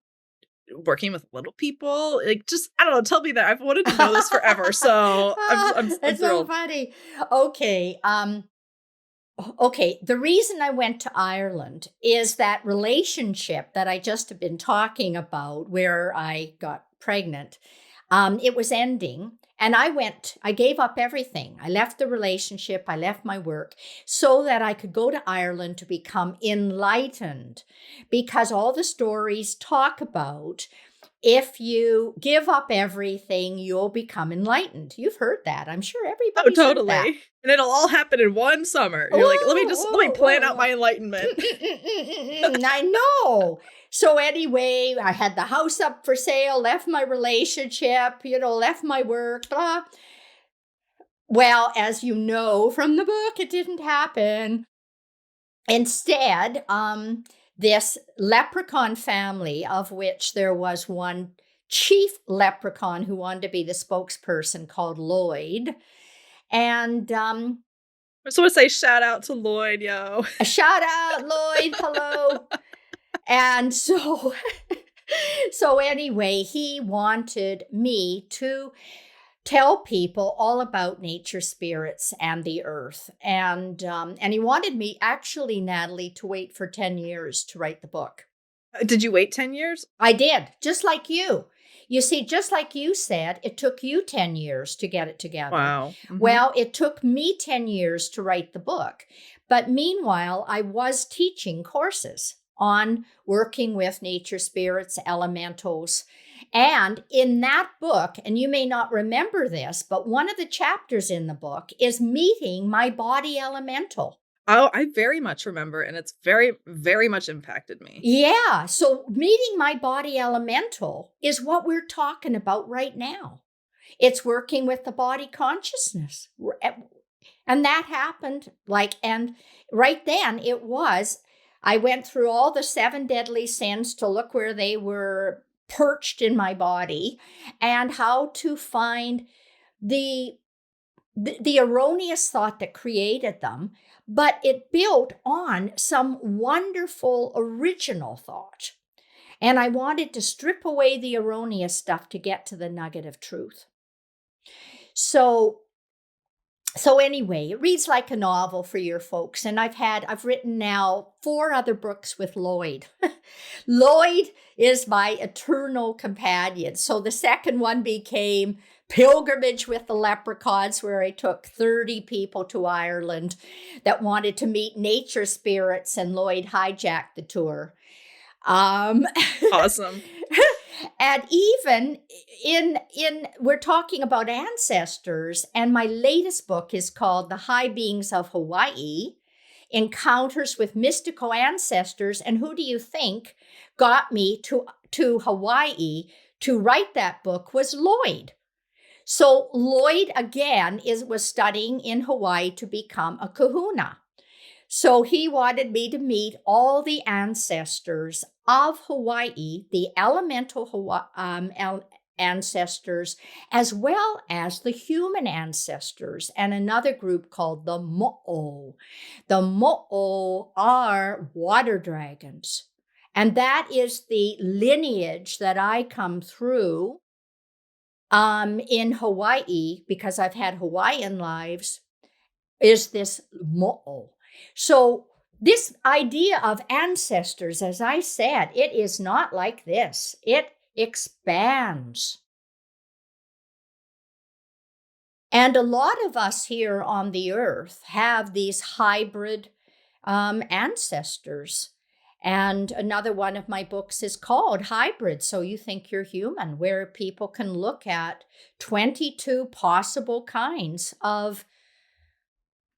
working with little people? Like just, I don't know, tell me that. I've wanted to know this forever. So I'm It's so thrilled. funny. Okay. Okay, the reason I went to Ireland is that relationship that I just have been talking about where I got pregnant. It was ending and I gave up everything. I left the relationship, I left my work so that I could go to Ireland to become enlightened because all the stories talk about if you give up everything, you'll become enlightened. You've heard that. I'm sure Oh, everybody's heard that. totally. And it'll all happen in one summer. You're like, let me plan out my enlightenment. I know. So anyway, I had the house up for sale, left my relationship, left my work, blah. Well, as you know from the book, it didn't happen. Instead, this leprechaun family, of which there was one chief leprechaun who wanted to be the spokesperson called Lloyd. And I just want to say shout out to Lloyd, yo. a shout out, Lloyd, hello. And so, so anyway, he wanted me to tell people all about nature spirits and the earth. And he wanted me, actually, Natalie, to wait for 10 years to write the book. Did you wait 10 years? I did, just like you. You see, just like you said, it took you 10 years to get it together. Wow. Mm-hmm. Well, it took me 10 years to write the book. But meanwhile, I was teaching courses on working with nature spirits, elementals. And in that book, and you may not remember this, but one of the chapters in the book is meeting my body elemental. Oh, I very much remember, and it's very, very much impacted me. Yeah. So meeting my body elemental is what we're talking about right now. It's working with the body consciousness. And that happened and right then I went through all the 7 deadly sins to look where they were perched in my body and how to find the erroneous thought that created them, but it built on some wonderful original thought. And I wanted to strip away the erroneous stuff to get to the nugget of truth. So anyway, it reads like a novel for your folks. And I've written now 4 other books with Lloyd. Lloyd is my eternal companion. So the second one became Pilgrimage with the Leprechauns, where I took 30 people to Ireland that wanted to meet nature spirits, and Lloyd hijacked the tour. Awesome. And even in we're talking about ancestors, and my latest book is called The High Beings of Hawaii, Encounters with Mystical Ancestors. And who do you think got me to Hawaii to write that book was Lloyd. So Lloyd, again, was studying in Hawaii to become a kahuna. So he wanted me to meet all the ancestors of Hawaii, the elemental ancestors, as well as the human ancestors, and another group called the mo'o. The mo'o are water dragons. And that is the lineage that I come through in Hawaii, because I've had Hawaiian lives, is this mo'o. So this idea of ancestors, as I said, it is not like this. It expands. And a lot of us here on the earth have these hybrid ancestors. And another one of my books is called Hybrid, So You Think You're Human, where people can look at 22 possible kinds of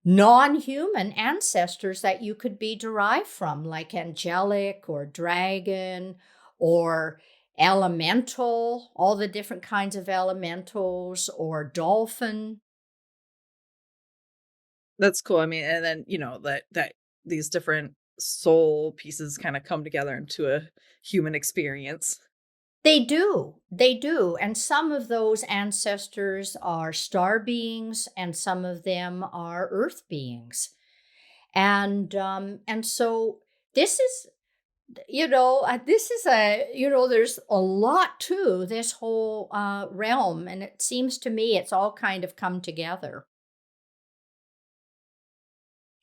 non-human ancestors that you could be derived from, like angelic or dragon or elemental, all the different kinds of elementals, or dolphin. That's cool. I mean, and then, that these different soul pieces kind of come together into a human experience. They do. They do. And some of those ancestors are star beings, and some of them are earth beings. And so this is, this is there's a lot to this whole realm, and it seems to me it's all kind of come together.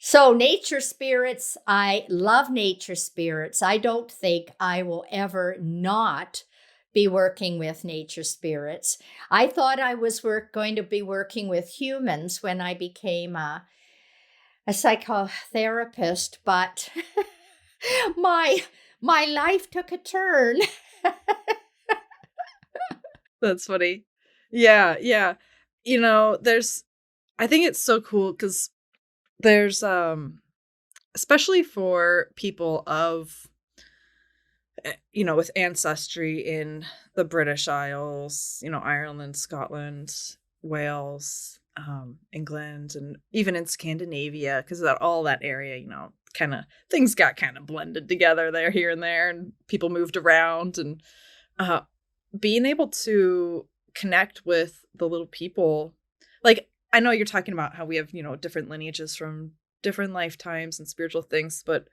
So, nature spirits, I love nature spirits. I don't think I will ever not be working with nature spirits. I thought I was going to be working with humans when I became a psychotherapist, but my my life took a turn. That's funny. Yeah, yeah. I think it's so cool because there's especially for people of with ancestry in the British Isles, Ireland, Scotland, Wales, England, and even in Scandinavia, because that all that area, kind of things got kind of blended together there, here and there, and people moved around, and uh, being able to connect with the little people, like I know you're talking about how we have different lineages from different lifetimes and spiritual things, but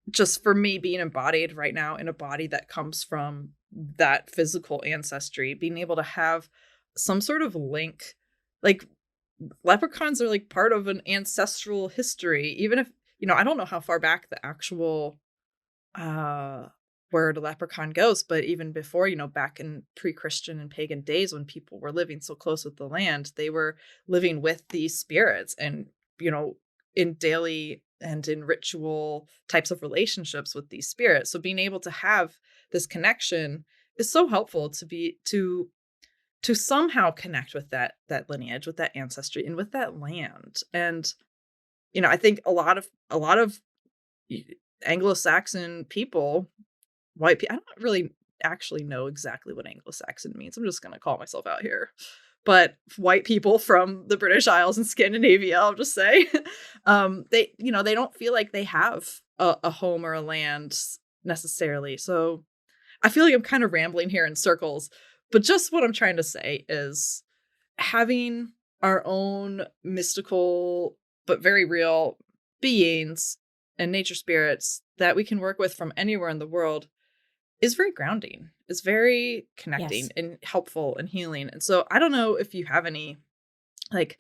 just for me being embodied right now in a body that comes from that physical ancestry, being able to have some sort of link, like leprechauns are like part of an ancestral history, even if, I don't know how far back the actual word leprechaun goes, but even before, back in pre-Christian and pagan days when people were living so close with the land, they were living with these spirits and, in daily and in ritual types of relationships with these spirits. So being able to have this connection is so helpful to somehow connect with that lineage, with that ancestry, and with that land. And I think a lot of Anglo-Saxon people, white people, I don't really actually know exactly what Anglo-Saxon means. I'm just going to call myself out here. But white people from the British Isles and Scandinavia, I'll just say, they don't feel like they have a home or a land necessarily. So I feel like I'm kind of rambling here in circles, but just what I'm trying to say is having our own mystical but very real beings and nature spirits that we can work with from anywhere in the world is very grounding, is very connecting Yes. and helpful and healing. And so I don't know if you have any like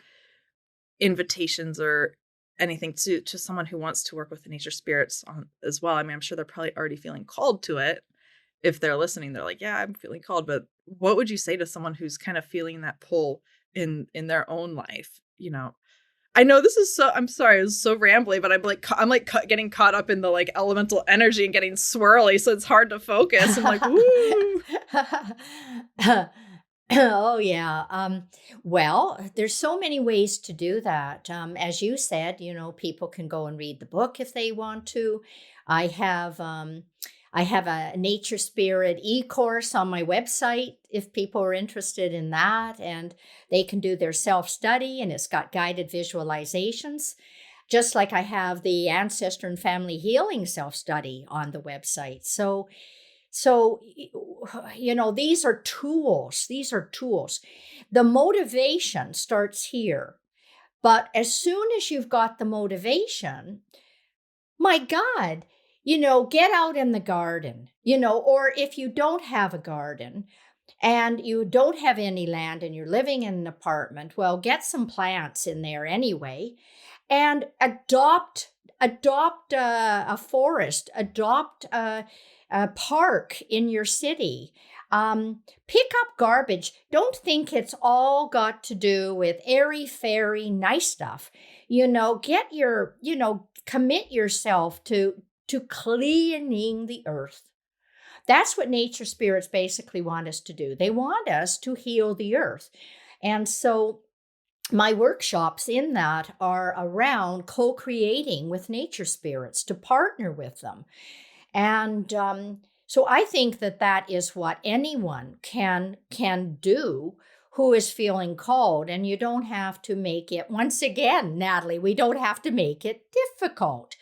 invitations or anything to someone who wants to work with the nature spirits as well. I mean, I'm sure they're probably already feeling called to it. If they're listening, they're like, yeah, I'm feeling called. But what would you say to someone who's kind of feeling that pull in their own life? I know this is I'm sorry, it's so rambly, but I'm getting caught up in the like elemental energy and getting swirly, so it's hard to focus. I'm like, woo. Oh yeah. Well, there's so many ways to do that. As you said, people can go and read the book if they want to. I have a nature spirit e-course on my website if people are interested in that, and they can do their self-study, and it's got guided visualizations, just like I have the ancestor and family healing self-study on the website. So these are tools. These are tools. The motivation starts here. But as soon as you've got the motivation, my God, get out in the garden, or if you don't have a garden and you don't have any land and you're living in an apartment, well, get some plants in there anyway, and adopt a forest, adopt park in your city. Pick up garbage. Don't think it's all got to do with airy-fairy nice stuff. Commit yourself to cleaning the earth. That's what nature spirits basically want us to do. They want us to heal the earth. And so my workshops in that are around co-creating with nature spirits to partner with them. And so I think that is what anyone can do who is feeling called. And you don't have to make it, once again, Natalie, we don't have to make it difficult.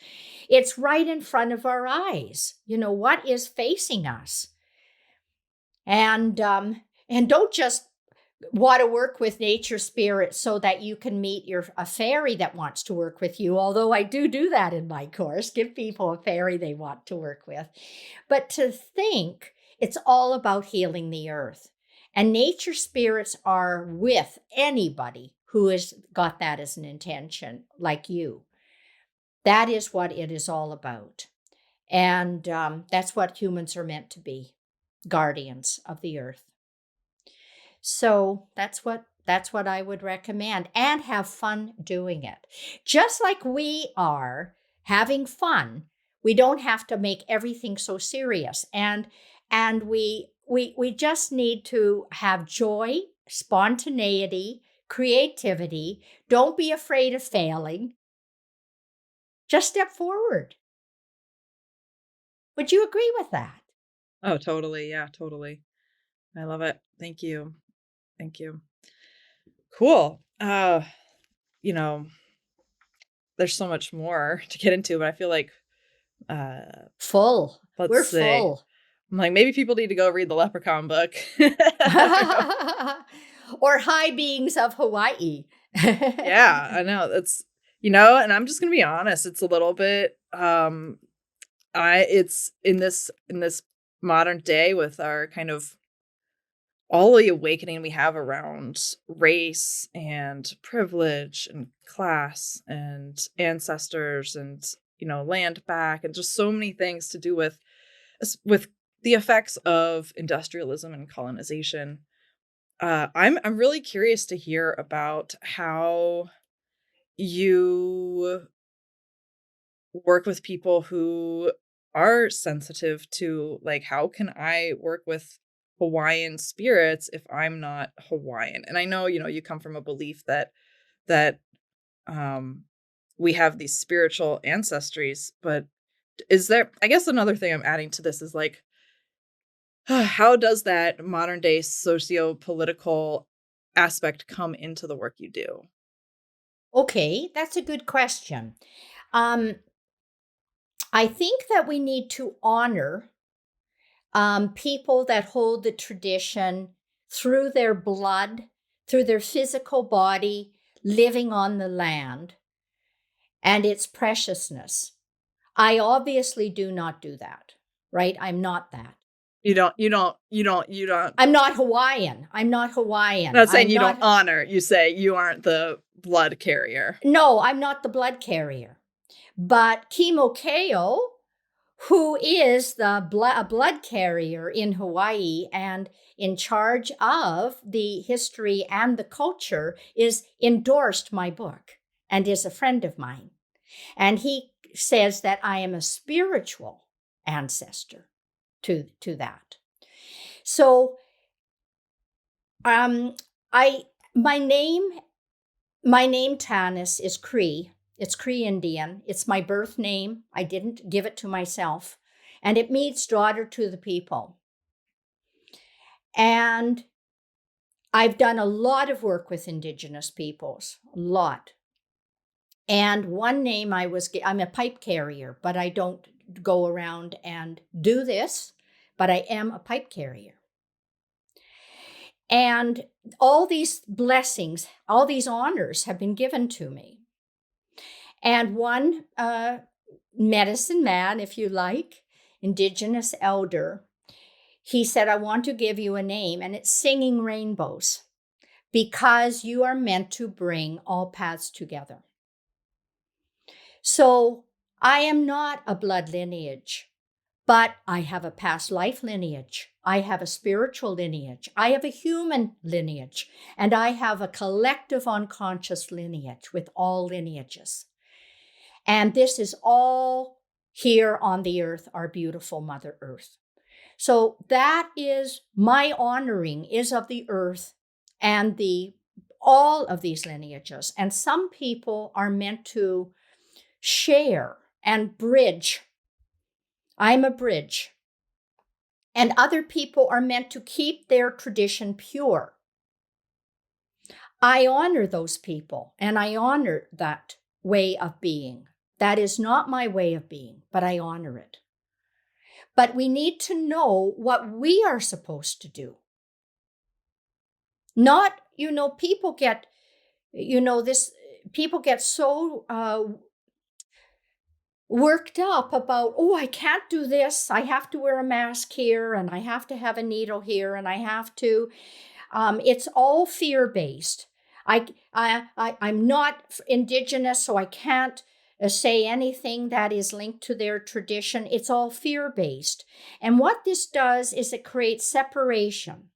It's right in front of our eyes. What is facing us? And don't just want to work with nature spirits so that you can meet a fairy that wants to work with you. Although I do that in my course, give people a fairy they want to work with. But to think it's all about healing the earth. And nature spirits are with anybody who has got that as an intention, like you. That is what it is all about. And that's what humans are meant to be, guardians of the earth. So that's what I would recommend, and have fun doing it. Just like we are having fun, we don't have to make everything so serious. And we just need to have joy, spontaneity, creativity. Don't be afraid of failing. Just step forward. Would you agree with that? Oh, totally. Yeah, totally. I love it. Thank you. Cool. There's so much more to get into, but I feel like full. We're see. Full. I'm like, maybe people need to go read the Leprechaun book. Or High Beings of Hawaii. Yeah, I know. That's and I'm just gonna be honest, it's a little bit it's in this modern day with our kind of all the awakening we have around race and privilege and class and ancestors and land back, and just so many things to do with the effects of industrialism and colonization. I'm really curious to hear about how you work with people who are sensitive to, like, how can I work with Hawaiian spirits if I'm not Hawaiian? And I know, you come from a belief that we have these spiritual ancestries, but is there, I guess another thing I'm adding to this is like, how does that modern day socio-political aspect come into the work you do? Okay, that's a good question. I think that we need to honor people that hold the tradition through their blood, through their physical body, living on the land and its preciousness. I obviously do not do that, right? I'm not that. You don't. I'm not Hawaiian. I'm not saying you don't honor. You say you aren't the blood carrier. No, I'm not the blood carrier. But Kimokeo, who is a blood carrier in Hawaii and in charge of the history and the culture, is endorsed my book and is a friend of mine. And he says that I am a spiritual ancestor to that. So my name Tanis is Cree. It's Cree Indian. It's my birth name. I didn't give it to myself. And it means daughter to the people. And I've done a lot of work with Indigenous peoples, a lot. And one name I'm a pipe carrier, but I don't go around and do this, but I am a pipe carrier. And all these blessings, all these honors have been given to me. And one medicine man, if you like, Indigenous elder, he said, I want to give you a name, and it's Singing Rainbows, because you are meant to bring all paths together. So I am not a blood lineage, But I have a past life lineage. I have a spiritual lineage. I have a human lineage. And I have a collective unconscious lineage with all lineages. And this is all here on the earth, our beautiful Mother Earth. So that is my honoring is of the earth and all of these lineages. And some people are meant to share and bridge. I'm a bridge. And other people are meant to keep their tradition pure. I honor those people and I honor that way of being. That is not my way of being, but I honor it. But we need to know what we are supposed to do. Not, people get, people get so worked up about, oh, I can't do this. I have to wear a mask here and I have to have a needle here and I have to, it's all fear-based. I'm not Indigenous, so I can't say anything that is linked to their tradition. It's all fear-based. And what this does is it creates separation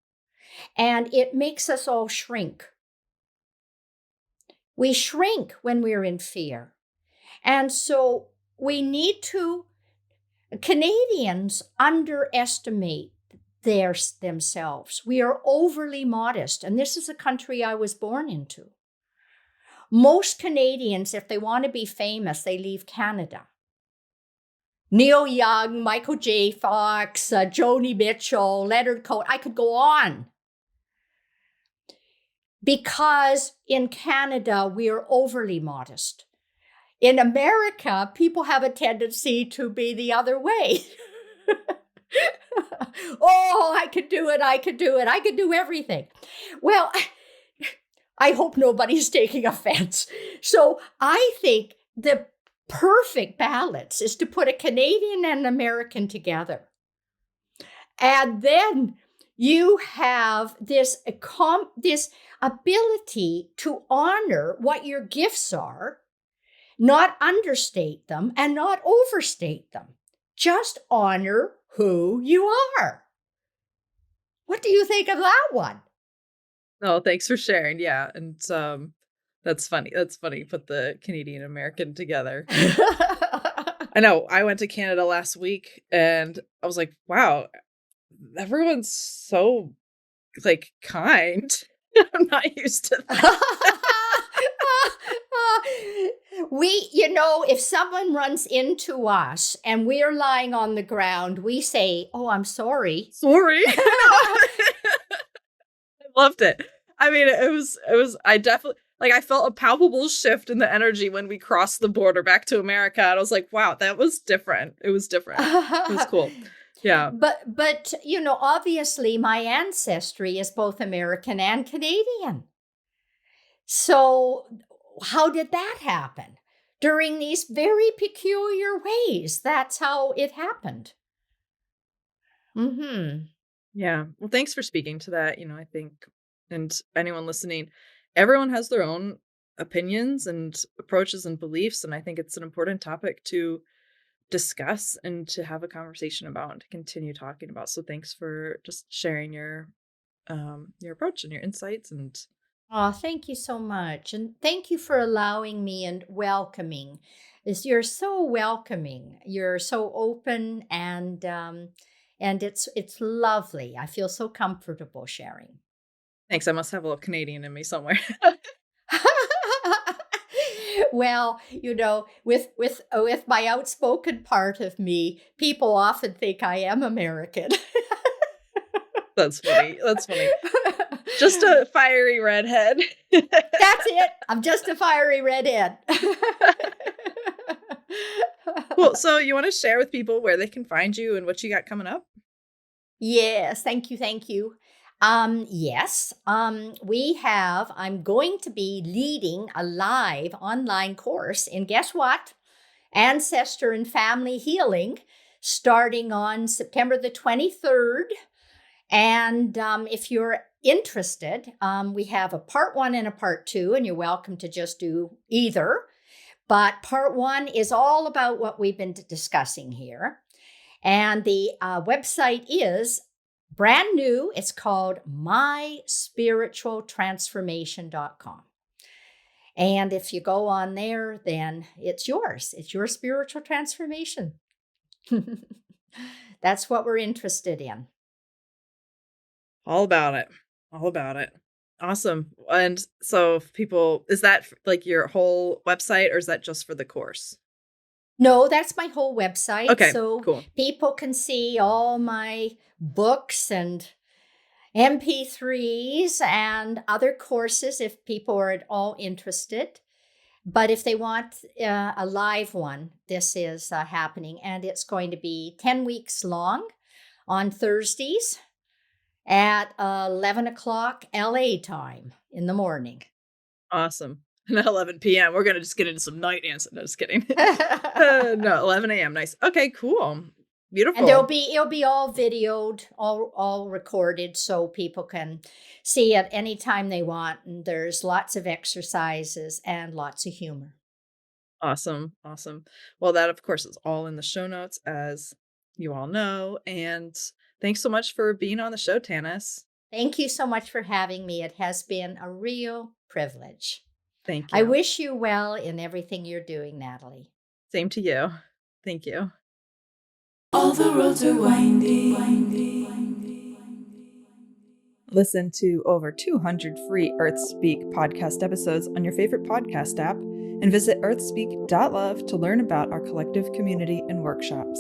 and it makes us all shrink. We shrink when we're in fear. And so we need to, Canadians underestimate themselves. We are overly modest. And this is a country I was born into. Most Canadians, if they want to be famous, they leave Canada. Neil Young, Michael J. Fox, Joni Mitchell, Leonard Cohen, I could go on. Because in Canada, we are overly modest. In America, people have a tendency to be the other way. Oh, I could do it, I could do it, I could do everything. Well, I hope nobody's taking offense. So I think the perfect balance is to put a Canadian and an American together. And then you have this ability to honor what your gifts are, not understate them and not overstate them. Just honor who you are. What do you think of that one? Oh, thanks for sharing. Yeah. And that's funny. That's funny. Put the Canadian American together. I know. I went to Canada last week and I was like, wow, everyone's so kind. I'm not used to that. If someone runs into us and we're lying on the ground, we say, oh, I'm sorry. Sorry. I loved it. I mean, I definitely, I felt a palpable shift in the energy when we crossed the border back to America. And I was like, wow, that was different. It was different. It was cool. Yeah. But obviously my ancestry is both American and Canadian. So how did that happen? During these very peculiar ways. That's how it happened. Mm-hmm. Yeah. Well, thanks for speaking to that. I think, and anyone listening, everyone has their own opinions and approaches and beliefs. And I think it's an important topic to discuss and to have a conversation about and to continue talking about. So thanks for just sharing your approach and your insights. And oh, thank you so much. And thank you for allowing me and welcoming. You're so welcoming. You're so open and it's lovely. I feel so comfortable sharing. Thanks. I must have a little Canadian in me somewhere. Well, with my outspoken part of me, people often think I am American. That's funny. That's funny. Just a fiery redhead. That's it. I'm just a fiery redhead. Cool. So you want to share with people where they can find you and what you got coming up? Yes. Thank you. Thank you. Yes, I'm going to be leading a live online course in, guess what? Ancestor and Family Healing, starting on September the 23rd. And if you're interested, we have a part 1 and a part 2, and you're welcome to just do either. But part 1 is all about what we've been discussing here. And the website is brand new. It's called myspiritualtransformation.com. And if you go on there, then it's yours. It's your spiritual transformation. That's what we're interested in. All about it. All about it. Awesome. And so if people, is that like your whole website or is that just for the course? No, that's my whole website. Okay, So cool. people can see all my books and MP3s and other courses if people are at all interested. But if they want a live one, this is happening, and it's going to be 10 weeks long on Thursdays at 11 o'clock LA time in the morning. Awesome. And at 11 p.m., we're going to just get into some night answers. No, just kidding. No, 11 a.m. Nice. Okay, cool. Beautiful. And it'll be all videoed, all recorded, so people can see it anytime they want. And there's lots of exercises and lots of humor. Awesome. Awesome. Well, that of course is all in the show notes, as you all know. And thanks so much for being on the show, Tanis. Thank you so much for having me. It has been a real privilege. Thank you. I wish you well in everything you're doing, Natalie. Same to you. Thank you. All the roads are windy. Listen to over 200 free EarthSpeak podcast episodes on your favorite podcast app and visit earthspeak.love to learn about our collective community and workshops.